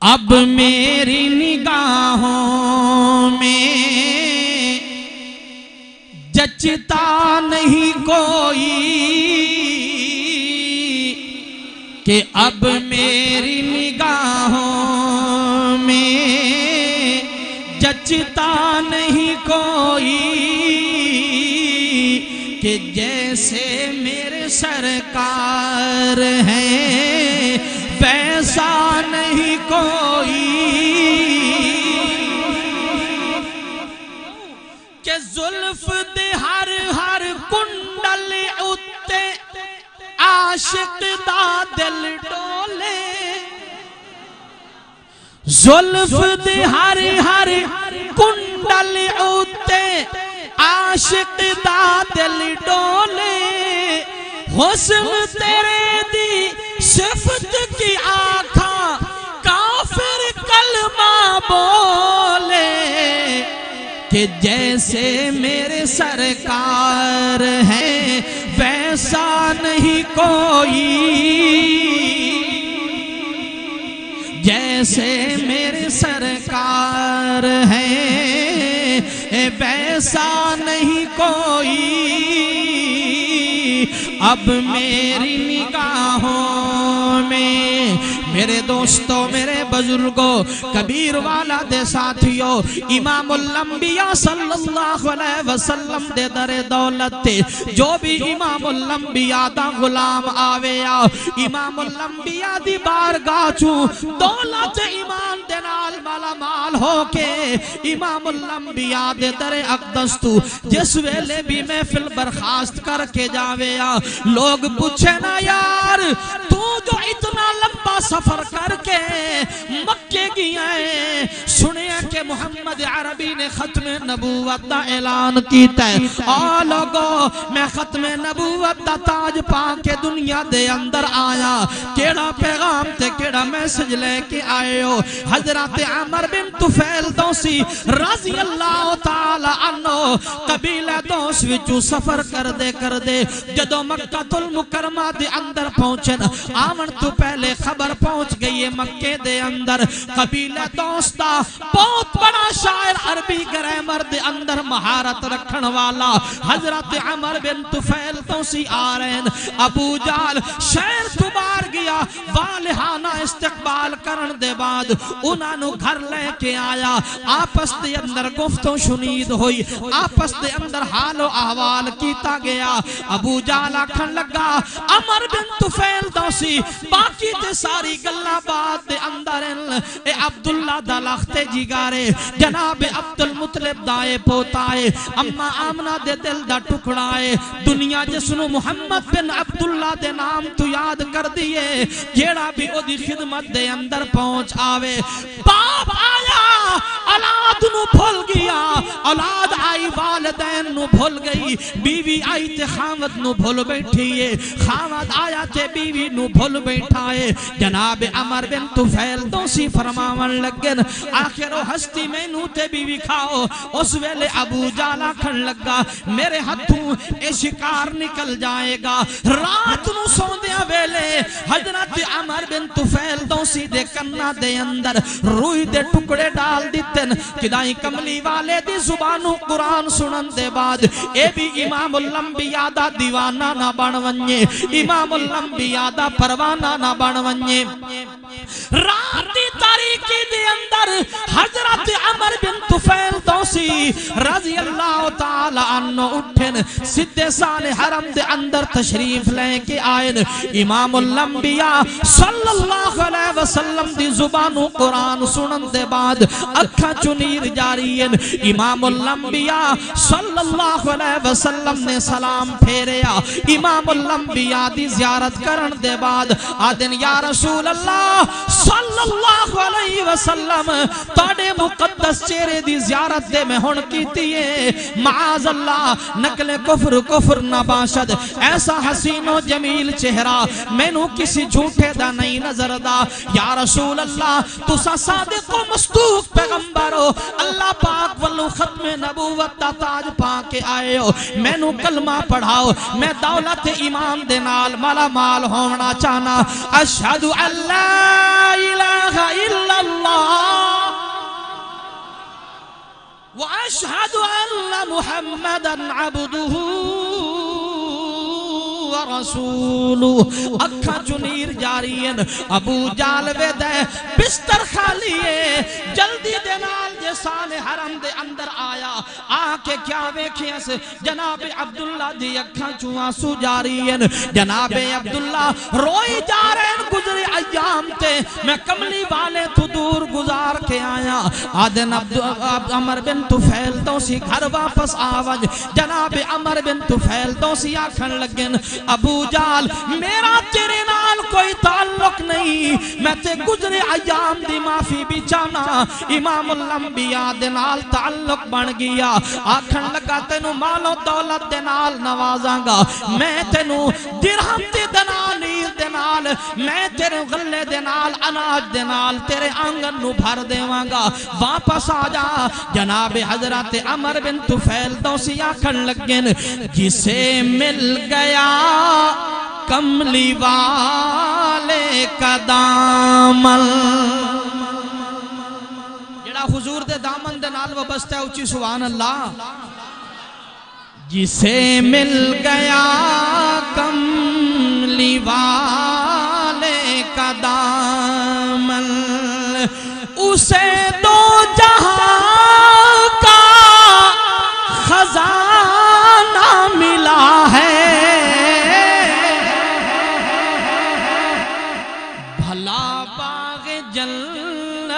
Speaker 1: اب میری نگاہوں میں جچتا نہیں کوئی, کہ اب میری نگاہوں میں جچتا نہیں کوئی, کہ جیسے میرے سرکار ہیں ویسا نہیں کوئی, کہ زلف دے ہر ہر کنڈل اتے عاشق دا دل ڈولے, زلف دے ہر ہر کنڈل اتے عاشق دا دل ڈولے, حسن تیرے دی صفت کی آنکھاں کافر کلمہ بولے, کہ جیسے میرے سرکار ہیں ویسا نہیں کوئی, جیسے میرے سرکار ہیں ویسا نہیں کوئی. اب میری نگاہوں میں میرے دوستوں میرے بزرگوں کبیر والا دے ساتھیوں امام الانبیاء صلی اللہ علیہ وسلم دے در دولت تے جو بھی امام الانبیاء دا غلام آویا امام الانبیاء دی بارگاہ چوں دولت ایمان دے نال مالا مال ہو کے امام الانبیاء دے در اقدس تو جس ویلے بھی محفل برخاست کر کے جاویا لوگ پوچھے نا یار تو جو اتنا لمبا سفر کر کے مکے گیا ہے سنے کہ محمد عربی نے ختم نبوت دا اعلان کیتا ہے آ لوگو میں ختم نبوت دا تاج پا کے دنیا دے اندر آیا کیڑا پیغام تے کیڑا میسج لے کے آئے ہو حضرت عمر بن طفیل دوسی رضی اللہ تعالی عنہ قبیلہ دوس وچو سفر کر دے جدو مکہ المکرمہ دے اندر پہنچن آمن تو پہلے خبر پہنچ گئی ہے مکے دے اندر قبیلہ دوستا بہت بڑا شاعر عربی گرامر دے اندر مہارت رکھن والا حضرت عمر بن طفیل توسی آ رہے ہیں ابو جال شہر تو بار گیا والہانہ استقبال کرن دے بعد انہوں گھر لے کے آیا آپس دے اندر گفتوں شنید ہوئی آپس دے اندر حال و احوال کیتا گیا ابو جال آکھن لگا عمر بن طفیل دوسی باقی تے ساری گلہ بات دے اندر اے عبداللہ دا لخت جگارے جناب عبدالمطلب دائے پوتائے اما آمنہ دے دل دا ٹکڑائے دنیا جسنو محمد بن عبداللہ دے نام تو یاد کر دیئے جیڑا بھی او دی خدمت دے اندر اندر پہنچ آوے. باپ آیا اولاد نو بھول گیا, اولاد آئی والدین نو بھول گئی, بیوی آئی تے خامد نو بھول بیٹھی ہے, خامد آیا تے بیوی نو بھول بیٹھا ہے. جناب عمر بن طفیل دوسی فرماون لگن آخر و ہستی میں نو تے بیوی کھاؤ. اس ویلے ابو جہل آکھن لگا میرے ہتھوں اے شکار نکل جائے گا. رات نو سوندیا ویلے حضرت عمر بن طفیل دوسی دے کنا دے اندر روئی دے ٹکڑے ڈال دیتن کدائی کملی والے دی زبانوں قرآن سنن دے بعد اے بھی امام الانبیاء دا دیوانہ نہ بن ونجے, امام الانبیاء دا پروانہ نہ بن ونجے. رات دی تاریکی دے اندر حضرت عمر بن طفیل دوسی رضی اللہ تعالی عنہ اٹھن سدھے سال حرم دے اندر تشریف لے کے آئین. امام الانبیاء صلی اللہ علیہ وسلم دی زبانوں قرآن سنن دے بعد اکھا چنیر جارین. امام الانبیاء صلی اللہ علیہ وسلم نے سلام پھیریا. امام الانبیاء دی زیارت کرن دے بعد آدن یا رسول اللہ صلی اللہ علیہ وسلم تاڑے مقدس چہرے دی زیارت دے میں ہن کیتی ہے. معاذ اللہ نقل کفر نہ باشد, ایسا حسین و جمیل چہرہ میں نو کسی جھوٹے دا نہیں نظر دا. یا رسول اللہ تسا صادق و مصدوق پیغمبر ہو, اللہ پاک والو ختم نبوت دا تاج پا کے آئے ہو, میں نو کلمہ پڑھاؤ, میں دولت ایمان دے نال مالا مال ہونا چاہنا. اشہدو ان لا الہ الا اللہ واشہدو ان محمدا عبدہ ورسولو. اکھا چنیر جارین. ابو جہل ویدے بستر خالی ہے, جلدی دے نال جسان حرم دے اندر آیا. آکے کیا ویکھیں سے جناب عبداللہ دی اکھا چوں آنسو جارین. جناب عبداللہ روئی جارین گزری ایام تے میں کملی والے تو دور گزار کے آیا. آدن عمر بن طفیل دوسی گھر واپس آوج. جناب عمر بن طفیل دوسی آکھن لگن ابو جہل میرا تیرے نال کوئی تعلق نہیں, میں تے گزرے ایام دی معافی بھی چاہنا. امام الانبیاء دے نال تعلق بن گیا. آکھن لگا تینو مال و دولت دے نال نوازاں گا, میں تینو درہم تے دنانیر دے نال, میں تیرے غلے دے نال اناج دے نال تیرے آنگن نو بھر دیواں گا. واپس آ جا. جناب حضرت عمر بن طفیل دوسی آکھن لگن جسے مل گیا کملی والے کا دامن, جڑا حضور دے دامن دے نال وابستہ ہے اچھی سبحان اللہ. جسے مل گیا کملی والے کا دامن اسے دو جہاں کا خزانہ ملا ہے. بھلا باغ جنت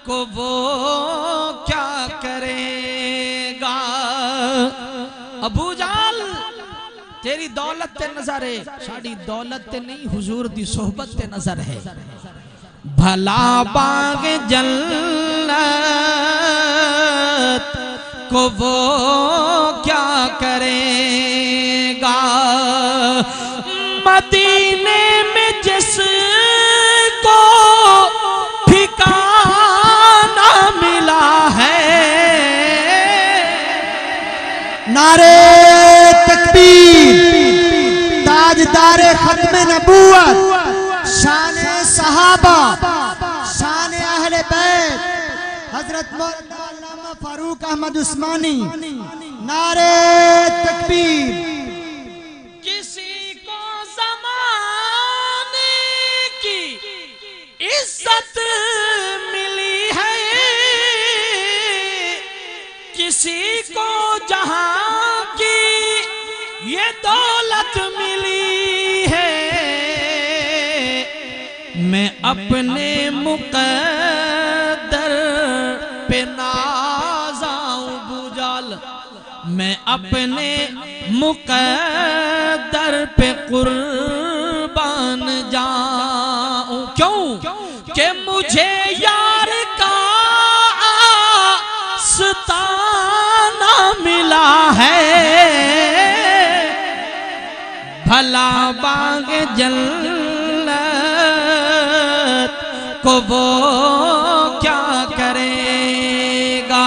Speaker 1: کو وہ کیا کرے گا. ابو جہل تیری دولت تے نظر ہے, ساڑی دولت تے نہیں حضور دی صحبت تے نظر ہے. بھلا باغ جنت کو وہ کیا کرے گا. مدینے میں جس کو ٹھکانہ ملا ہے.
Speaker 2: نعرے تکبیر, تاجدار ختم نبوت, شان صحابہ, شان اہل بیت حضرت مولانا علامہ فاروق احمد عثمانی. نعرے تکبیر.
Speaker 1: کسی کو زمانے کی عزت ملی ہے, کسی کو جہاں کی یہ دولت ملی ہے. میں اپنے مقدر پہ نازاؤں ابو جہل, میں اپنے مقدر پہ قربان جاؤں. کیوں
Speaker 3: مجھے یار کا ستانہ ملا ہے بھلا باغ جنت کو وہ کیا کرے گا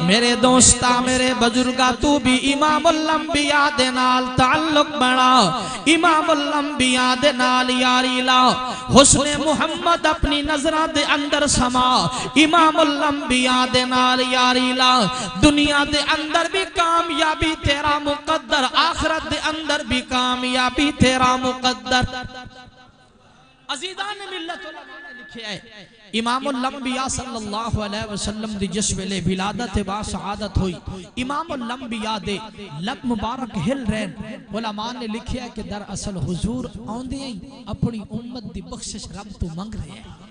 Speaker 3: میرے دوستا میرے بزرگا تو بھی امام الانبیاء دے نال تعلق بنا امام الانبیاء دے نال یاری لا حسن محمد اپنی نظرہ دے اندر سما امام الانبیاء دے نال یاری لا دنیا دے اندر بھی کامیابی تیرا مقدر آخرت دے اندر بھی کامیابی تیرا مقدر عزیزان ملت علماء نے لکھے ہے امام الانبیاء صلی اللہ علیہ وسلم دی جس ویلے ولادت با سعادت ہوئی امام الانبیاء دے لب مبارک ہل رہن علماء نے لکھے ہے کہ در اصل حضور آندے ہیں اپنی امت دی بخشش رب تو منگ رہے ہیں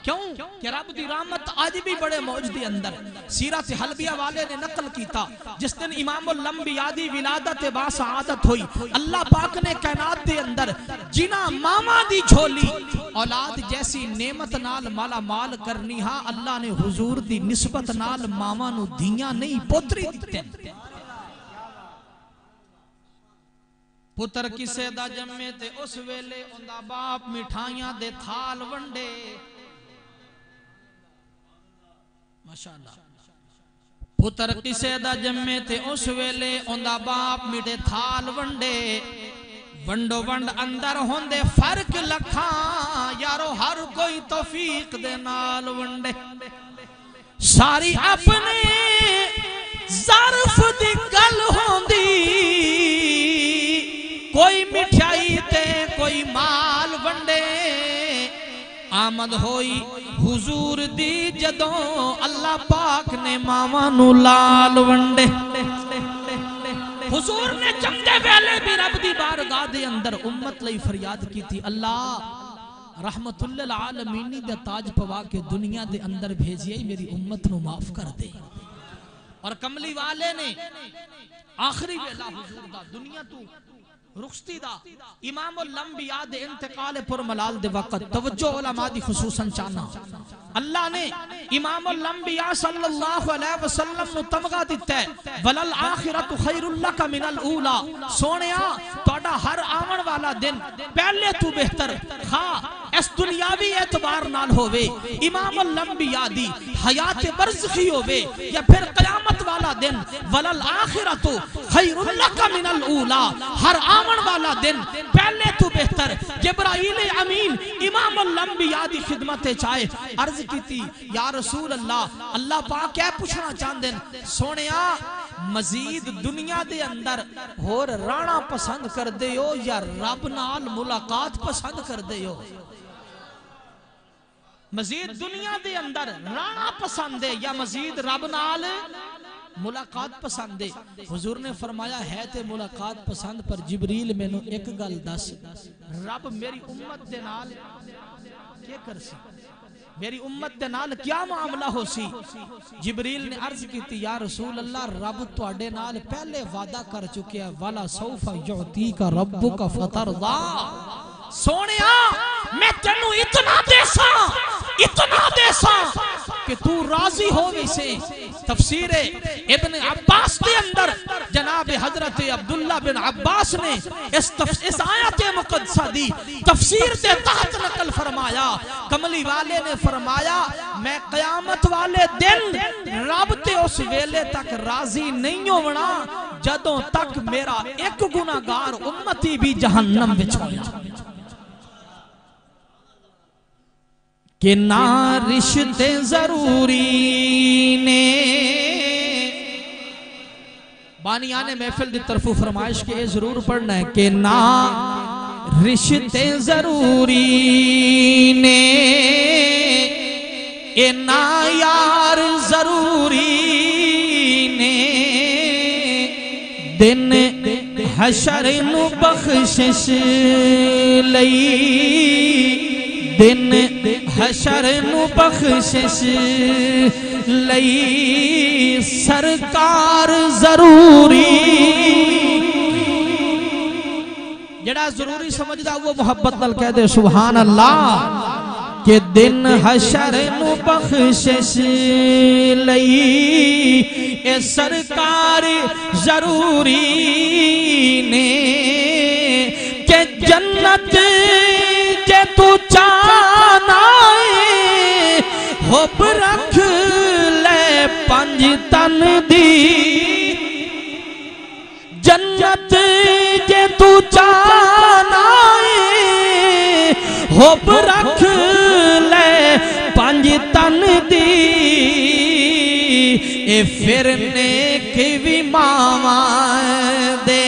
Speaker 3: کیوں کہ رب دی رحمت آج بھی بڑے موج دی اندر سیرت حلبیہ والے نے نقل کیتا جس دن امام الانبیاء دی ولادت با سعادت ہوئی اللہ پاک نے کائنات دے اندر جنا ماما دی جھولی اولاد جیسی نعمت نال مالا مال کرنی ہاں اللہ نے حضور دی نسبت نال ماما نو دیاں نہیں پوتری دیتے پتر کسے دا جمعے تے اس ویلے اندہ باپ مٹھائیاں دے تھال ونڈے ماشاءاللہ پتر کسے دا جمعے تے اس ویلے اندہ باپ مٹے تھال ونڈے ونڈو ونڈ اندر ہوندے فرق لکھاں یارو ہر کوئی توفیق دے نال ونڈے ساری اپنے ظرف دی گل ہوندی کوئی مٹھائی تے کوئی مال ونڈے آمد ہوئی حضور دی جدوں اللہ پاک نے مامانو لال ونڈے حضور نے چمدے ویلے بھی رب دی بارگاہ دے اندر امت لئی فریاد کی تھی اللہ رحمت اللہ العالمینی دے تاج پوا کے دنیا دے اندر بھیجئے میری امت نو معاف کر دے اور کملی والے نے آخری ویلہ حضور دا دنیا تو رخصتی دا امام الانبیاء دے انتقال پر ملال دے وقت توجہ علماء دی خصوصاً چاہنا اللہ نے امام الانبیاء صلی اللہ علیہ وسلم نو تمغہ دیتا ہے وَلَلْآخِرَةُ خَيْرُ لَكَ مِنَ الْأُولَى سونیا توڑا ہر آمن والا دن پہلے تو بہتر خواہ اس دنیاوی اعتبار نال ہووے امام الانبیاء دی حیات برزخی ہووے یا پھر قیامت والا دن وَلَلْآخِرَةُ خَيْرُ لَكَ مِنَ الْأُولَى ہر آمن والا دن پہلے تو بہتر جبرائیل امین امام الانبیاء دی خدمت چاہے عرض کی تھی یا رسول اللہ اللہ پاک کیا پوچھنا چاندن سونیا مزید دنیا دے اندر اور رانا پسند کر دے ہو یا رب نال ملاقات پسند کر دے ہو مزید دنیا دے اندر رانا پسند ہے یا مزید رب نال ملاقات پسند ہے حضور نے فرمایا ہے تے ملاقات پسند پر جبریل میں نو ایک گل دس رب میری امت دے نال کیا کر سی میری امت دے نال کیا معاملہ ہو سی جبریل نے عرض کی تھی یا رسول اللہ رب تو اڈے نال پہلے وعدہ کر چکے ہیں وَلَا سَوْفَ يُعْتِيكَ رَبُّكَ فَتَرْضَى سونیا میں تینوں اتنا دیساں کہ تو راضی ہو ویسے تفسیر ابن عباس کے اندر جناب حضرت عبداللہ بن عباس نے اس آیت مقدسہ دی تفسیر دے تحت نقل فرمایا کملی والے نے فرمایا میں قیامت والے دن رب تے اس ویلے تک راضی نہیں ہونا جدوں تک میرا ایک گناہگار امتی بھی جہنم وچ ہویا کہ نہ رشتے ضروری نے بانیان محفل دی طرف فرمائش کے ضرور پڑھنا ہے کہ نہ رشتے ضروری نے اے نہ یار ضروری نے دن حشر نو بخشش لئی دن حشر نو بخشش لئی سرکار ضروری جڑا ضروری سمجھدا وہ محبت نال کہہ دے سبحان اللہ
Speaker 1: کہ دن حشر نو بخشش لئی اے سرکار ضروری نے کہ جنت جے تو چاہنا ہے حب رکھ لے پنج تن دی جنت جے تو چاہنا ہے حب رکھ لے پنج تن دی اے پھرنے کی بھی ماواں دے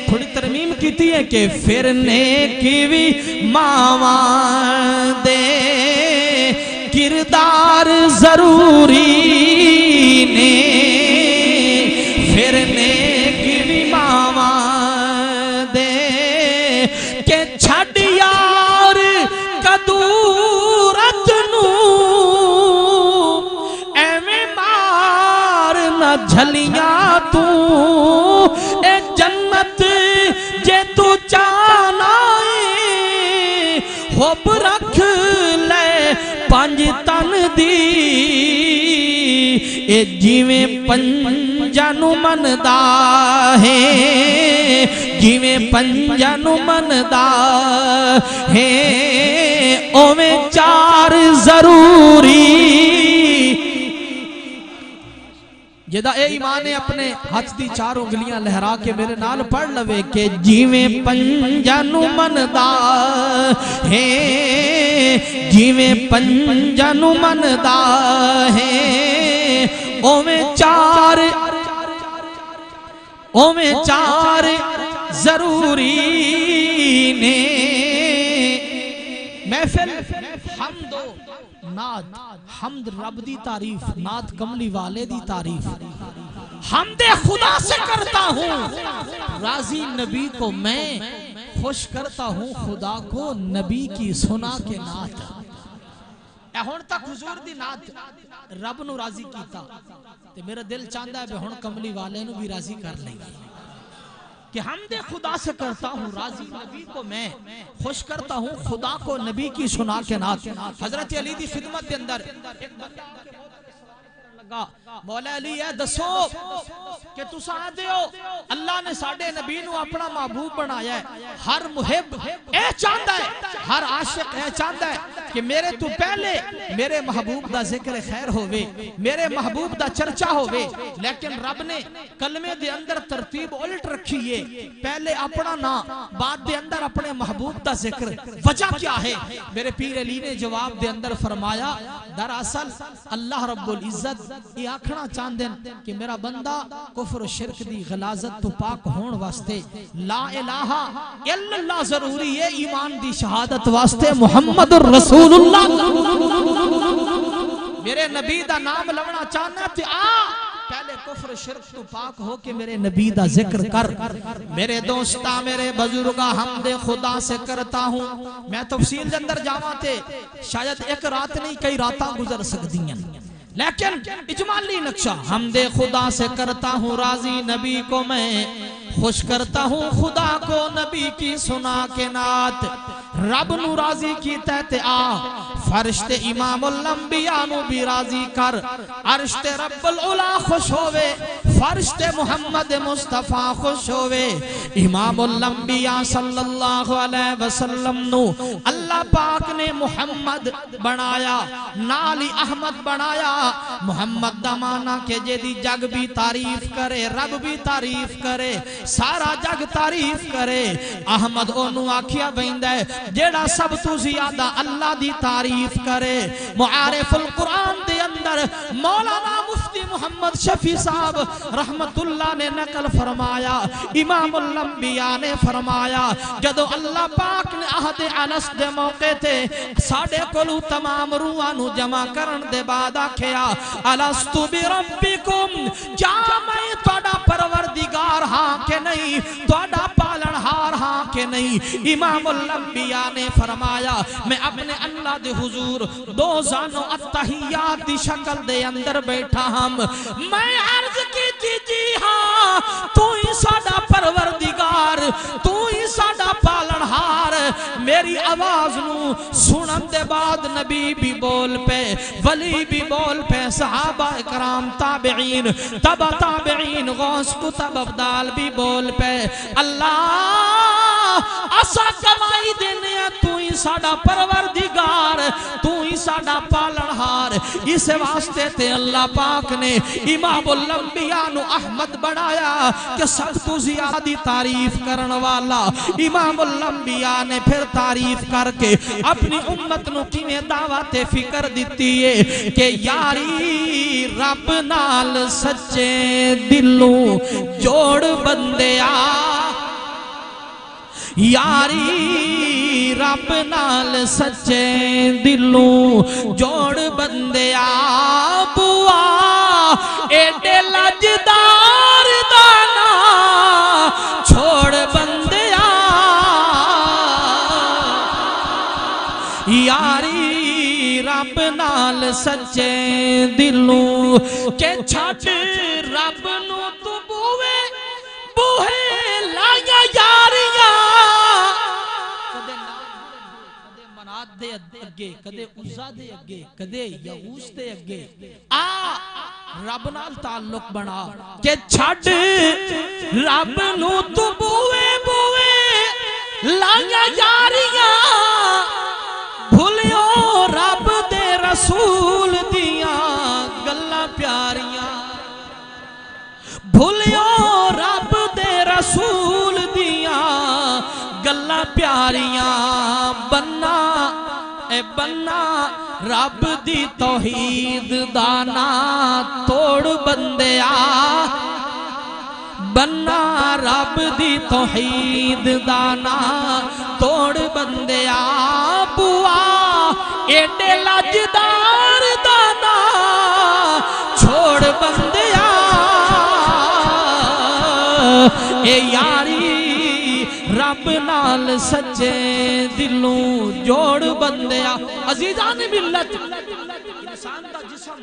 Speaker 1: تھوڑی ترمیم کیتی ہے کہ پھرنے کی بھی ماواں دے کردار ضروری نے پھرنے کی بھی ماواں دے کہ چھڑ یار کدورت نو ایویں مار نہ جھلیاں تو اے جنت جے تو چاہنا ہے حب رکھ لے پنج تن دی اے جیویں پنجاں نو مندا ہے جیویں پنجاں نو مندا ہے اوویں چار ضروری جدا اے ایمان ہے اپنے ہاتھ دی چار انگلیاں لہرا کے میرے نال پڑھ لوے کہ جیویں پنجاں نو مندا ہے جیویں پنجاں نو مندا ہے اوویں چار ضروری نے محفل حمد و نعت حمد رب دی تعریف نعت کملی والے دی تعریف حمد خدا سے کرتا ہوں راضی نبی کو میں خوش کرتا ہوں خدا کو نبی کی سنا کے نعت اے ہون تک حضور دی نعت رب نو راضی کیتا تے میرا دل چاہتا ہے بے ہون کملی والے نو بھی راضی کر لیں کہ حمد خدا سے کرتا ہوں راضی نبی کو میں خوش کرتا ہوں خدا کو نبی کی سنا کے نعت حضرت علی دی خدمت کے اندر ایک بندہ آکے لگا مولا علی ہے دسو کہ تو ساتھ ہو اللہ نے ساڑھے نبی نو اپنا محبوب بنایا ہے ہر محب اے چاہتا ہے ہر عاشق اے چاہتا ہے کہ میرے تو پہلے میرے محبوب دا ذکر خیر ہوئے میرے محبوب دا چرچا ہوئے لیکن رب نے کلمے دے اندر ترتیب الٹ رکھی ہے پہلے اپنا نا بعد دے اندر اپنے محبوب دا ذکر وجہ کیا ہے میرے پیر علی نے جواب دے اندر فرمایا دراصل اللہ رب العزت یہ آکھنا چاندیں کہ میرا بندہ کفر و شرک دی غلاظت تو پاک ہون واسطے لا الہ الا اللہ ضروری ہے ایمان دی شہادت واسطے محمد الرسول اللہ میرے نبی دا نام لونا چاہنا تے پہلے کفر شرک تو پاک ہو کے میرے نبی دا ذکر کر میرے دوستا میرے بزرگا حمد خدا سے کرتا ہوں میں تفصیل اندر جاواں تے شاید ایک رات نہیں کئی راتاں گزر سکتی ہیں لیکن اجمالی نقشہ حمد خدا سے کرتا ہوں راضی نبی کو میں خوش کرتا ہوں خدا کو نبی کی سنا کے نعت رب نو راضی کی تحت فرشت امام الانبیاء نو بھی راضی کر عرشت رب العلا خوش ہوئے فرشت محمد مصطفیٰ خوش ہوئے امام الانبیاء صلی اللہ علیہ وسلم نو اللہ پاک نے محمد بنایا نالی احمد بنایا محمد دمانا کے جیدی جگ بھی تعریف کرے رب بھی تعریف کرے سارا جگ تعریف کرے احمد اونو آکھیا بیندہ ہے جیڑا سب تو زیادہ اللہ دی تعریف کرے معارف القرآن دے اندر مولانا مفتی محمد شفیع صاحب رحمت اللہ نے نقل فرمایا امام الانبیاء نے فرمایا جدو اللہ پاک نے عہد انس دے موقع تھے ساڑھے کلو تمام روحانو جمع کرن دے بعد آکھیا الستو بربکم کیا میں توڑا پروردگار ہاں کہ نہیں توڑا پالن ہار ہاں کہ نہیں امام الانبیاء نے فرمایا میں اپنے اللہ دے حضور دو زانو التحیات دی شکل دے اندر بیٹھا ہم میں عرض کی تھی جی ہاں تو ہی ساڑا پروردگار تو ہی ساڑا پالن ہار میری آواز نو
Speaker 3: سنن دے بعد نبی بھی بول پے، ولی بھی بول پے، صحابہ اکرام، تابعین، تبع تابعین، غوث کتب ابدال بھی بول پے، اللہ اسا کمائی دینے تو ہی ساڑا پروردگار، تو ہی ساڑا پالنہار، اس واسطے تے اللہ پاک نے امام الانبیاء نو احمد بڑھایا کہ سخت زیادی تعریف کرن والا۔ امام الانبیاء نے پھر تعریف کر کے اپنی امت نو کیویں دعوت فکر دیتی ہے کہ یاری رب نال سچے دلوں جوڑ بندیا، یاری رب نال سچے دلوں جوڑ بندیا، بوا ایڈے لجدار دانا چھوڑ بندیا، یاری رب نال سچے دلوں کہ چھٹ رب نو تو بوے بوہے لایا یاریاں، کدے منات دے اگے، کدے عزا دے اگے، کدے یغوث دے اگے، رب نال تعلق بنا کہ چھٹ رب نو تو بوے بوے لایا یاریاں، بھولیو رب دے رسول دیاں گلاں پیاریاں، بھولیو رب دے رسول دیاں گلاں پیاریاں، بننا اے بننا رب دی توحید دانا توڑ بندیا، بننا رب دی توحید دانا توڑ بندیا، بوا ایڈے لجدار دانا چھوڑ بندیا، اے یاری رب نال سچے دلوں جوڑ بندیا۔ عزیزان ملت، انسان دا جسم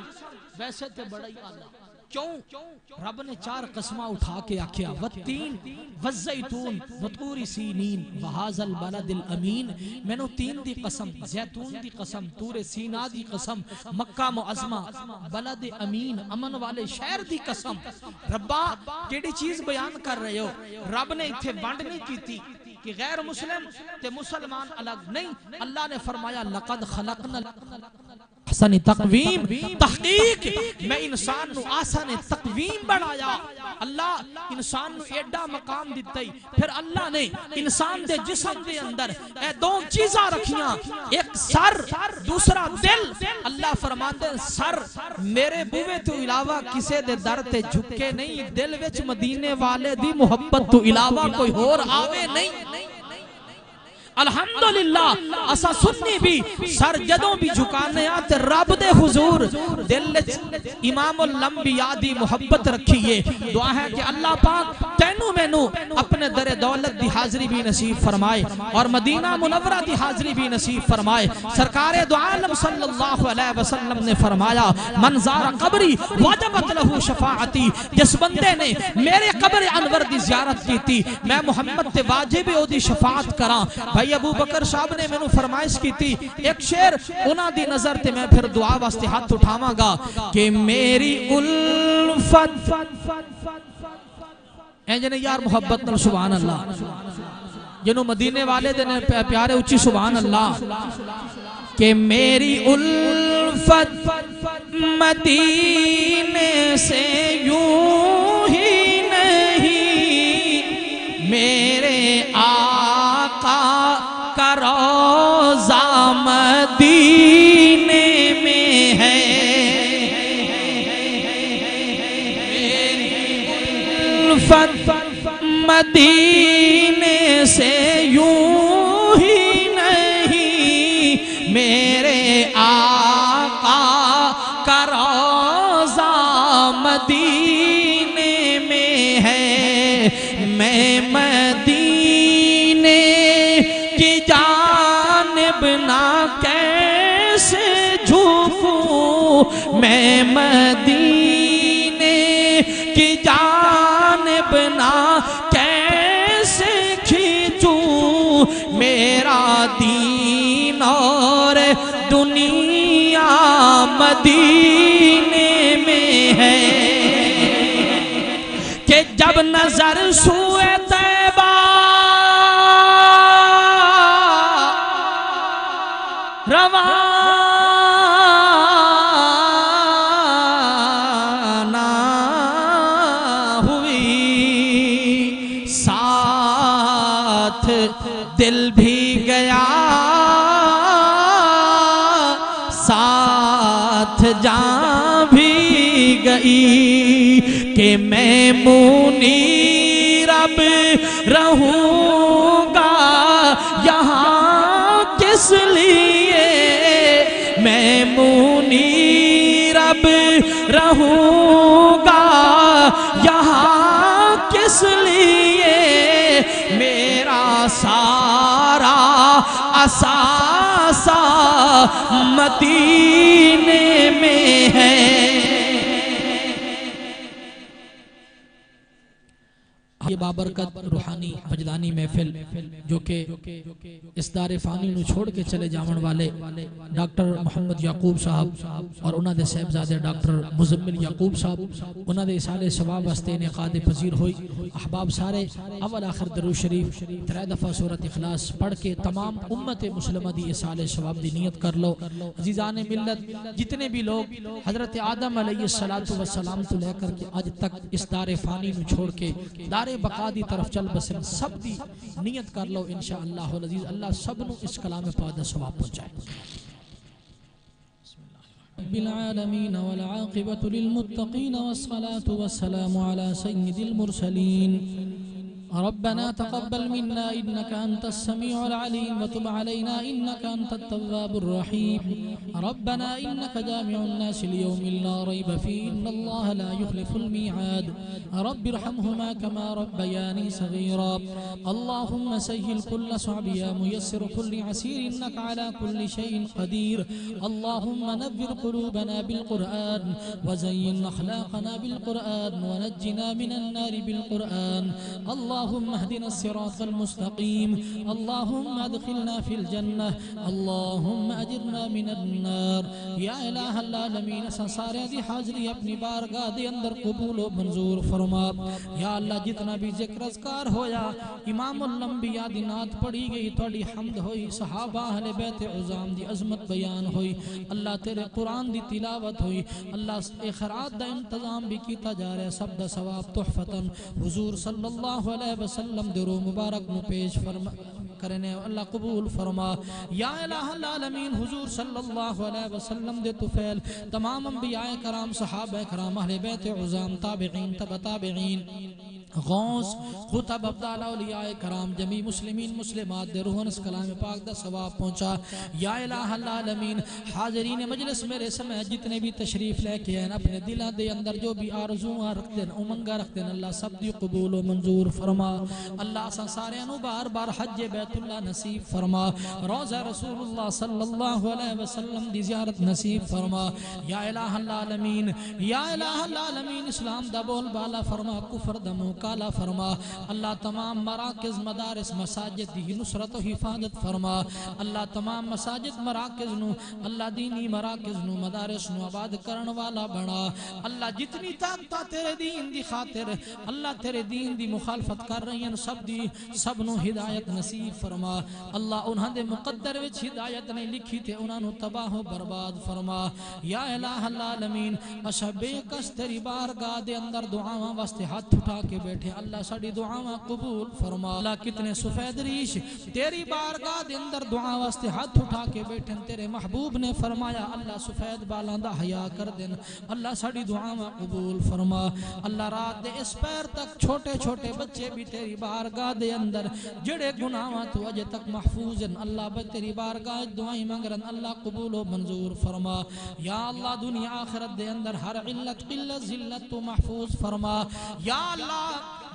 Speaker 3: ویسے تے بڑا ہی آلہ، کیوں؟ رب نے 4 قسمہ اٹھا کے آکھیا، والتین والزیتون وطور سینین وہذا البلد الامین، میں نو 3 دی قسم، زیتون دی قسم، طور سینا دی قسم، مکہ معظمہ بلد امین امن والے شہر دی قسم۔ ربا کیڑی چیز بیان کر رہے ہو؟ رب نے اتھے بانڈ نہیں کیتی کہ غیر مسلم تے مسلمان الگ نہیں، اللہ نے فرمایا لقد خلقنا حسن تقویم، تحقیق میں انسان نو آسان تقویم بڑھایا، اللہ انسان نو ایڈا مقام دیتا ہی، پھر اللہ نے انسان دے جسم دے اندر اے 2 چیزاں رکھیاں، ایک سر دوسرا دل، اللہ فرماتے ہیں سر میرے بوے تو علاوہ کسے دے در تے جھکے نہیں، دل وچ مدینے والے دی محبت تو علاوہ کوئی اور آوے نہیں۔ الحمدللہ اسا سنی بھی سر جدوں بھی جھکانے آتے رب دے حضور، دل امام الانبیاء دی محبت رکھیے، دعا ہے کہ اللہ پاک تینوں میں نو اپنے در دولت دی حاضری بھی نصیب فرمائے اور مدینہ منورہ دی حاضری بھی نصیب فرمائے۔ سرکار دو عالم صلی اللہ علیہ وسلم نے فرمایا من زار قبری وجبت لہو شفاعتی، جس بندے نے میرے قبر انور دی زیارت کی تھی میں محمد تے واجب او دی شفاعت کراں۔ بھائی ابو بکر صاحب نے میں نو فرمائش کی تھی ایک شعر انہاں دی نظر تے میں پھر دعا واسطے ہاتھ اٹھاواں گا کہ میری الفت اے جنے یار محبت نال سبحان اللہ، جنہوں مدینے والے دے پیارے اچھی سبحان اللہ، کہ میری الفت مدینے سے یوں ہی نہیں، میرے آقا کا روضہ مدینے میں ہے، میری الفت مدینے سے یوں ہی نہیں، میرے آقا کا روضہ مدینے میں ہے، میں مدینے کی جانب نہ کیسے جھکوں، میں مدینے کی جانب نہ کیسے کھینچوں، میرا دین اور دنیا مدینے میں ہے کہ جب نظر سوئے طیبہ روانہ ہوئی ساتھ دل بھی گیا ساتھ جان بھی گئی کہ میں منیر اب رہوں گا یہاں کس لیے میں منیر اب رہوں گا یہاں کس لیے میرا سارا اثاثہ مدینے میں ہے یہ بابرکت روحانی وجدانی محفل جو کہ اس دار فانی نو چھوڑ کے چلے جاون والے ڈاکٹر محمد یعقوب صاحب اور انہاں دے صاحبزادے ڈاکٹر مزمل یعقوب صاحب انہاں دے سارے ثواب واسطے انعقاد پذیر ہوئی احباب سارے اول آخر درود شریف 3 دفعہ سورۃ اخلاص پڑھ کے تمام امت مسلمہ دی سال ثواب دی نیت کر لو عزیزان ملت جتنے بھی لوگ حضرت آدم علیہ السلام تو لے کر کے آج تک اس دار فانی نو چھوڑ کے دار بقا دی طرف چل بسن سب دی نیت کر لو انشاءاللہ العزیز اللہ سب نو اس کلام پاک دا ثواب پہنچائے رب العالمین والعاقبۃ للمتقین والصلاة والسلام علی سید المرسلین ربنا تقبل منا إنك أنت السميع العليم وتب علينا إنك أنت التواب الرحيم ربنا إنك جامع الناس ليوم لا ريب فيه إن الله لا يخلف الميعاد رب ارحمهما كما ربياني صغيرا اللهم سهل كل صعب يا ميسر كل عسير إنك على كل شيء قدير اللهم نذر قلوبنا بالقرآن وزين أخلاقنا بالقرآن ونجنا من النار بالقرآن اللهم اهدنا الصراط المستقيم اللهم ادخلنا في الجنة اللهم اجرنا من النار یا الہ العالمین سارے دی حاضری اپنی بارگاہ دے اندر قبول و منظور فرما یا اللہ جتنا بھی ذکر اذکار ہویا امام الانبیاء دی نعت پڑھی گئی توڑی حمد ہوئی صحابہ اہل بیت عظام دی عظمت بیان ہوئی اللہ تیرے قرآن دی تلاوت ہوئی اللہ خیرات دا انتظام بھی کیتا جا رہا سب دا ثواب تحفتاً حضور صلی اللہ علیہ وسلم درو مبارک نو پیش فرما کرنے اللہ قبول فرما یا الہ العالمین حضور صلی اللہ علیہ وسلم دے طفیل تمام انبیاء کرام صحابہ کرام اہل بیت عظام تابعین تبع تابعین غوث خطب عبداللہ اولیاء کرام جمی مسلمین مسلمات دے روحن اس کلام پاک دا ثواب پہنچا یا الہ العالمین حاضرین مجلس میرے سمیں جتنے بھی تشریف لے کے ہیں اپنے دلہ دے اندر جو بھی آرزواں رکھ دیں امنگا رکھ دیں اللہ سب دی قبول و منظور فرما اللہ سارے انو بار بار حج بیت اللہ نصیب فرما روضہ رسول اللہ صلی اللہ علیہ وسلم دی زیارت نصیب فرما یا الہ العالمین یا الہ العالمین اسلام دا بول بالا فرما کفر دا موکالا فرما اللہ تمام مراکز مدارس مساجد دی نصرت و حفاظت فرما اللہ تمام مساجد مراکز نو اللہ دینی مراکز نو مدارس نو آباد کرن والا بنا اللہ جتنی طاقتہ تیرے دین دی خاطر اللہ تیرے دین دی مخالفت کر رہی ہیں سب نو ہدایت نصیب فرما اللہ انہاں دے مقدر وچ ہدایت نے لکھی تے انہاں نو تباہ و برباد فرما یا الہ العالمین اچھا بے کس تیری بارگاہ دے اندر دعاواں واسطے ہاتھ اٹھا کے بیٹھے اللہ ساڑی دعاواں قبول فرما اللہ کتنے سفید ریش تیری بارگاہ دے اندر دعا واسطے ہاتھ اٹھا کے بیٹھے تیرے محبوب نے فرمایا اللہ سفید بالاں دا حیا کر دین اللہ ساڑی دعاواں قبول فرما اللہ رات دے اس پیر تک چھوٹے چھوٹے بچے بھی تیری بارگاہ دے اندر جڑے گناہاں تو اجے تک محفوظ ہیں اللہ تیری بارگاہ دعائیں مانگرن اللہ قبول و منظور فرما یا اللہ دنیا آخرت دے اندر ہر علت قلت ذلت تو محفوظ فرما یا اللہ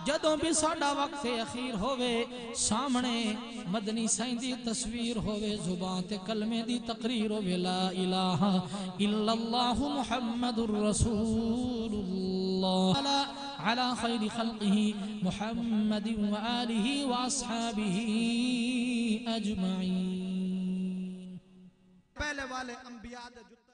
Speaker 3: جدوں بھی ساڑا وقت اخیر ہوئے سامنے مدنی سائن دی تصویر ہوئے زبان تے کلمے دی تقریر ہوئے لا الہ الا اللہ محمد الرسول اللہ على خير خلقه محمد وآله وأصحابه أجمعين
Speaker 2: پہلے والے انبیاء دے جُتے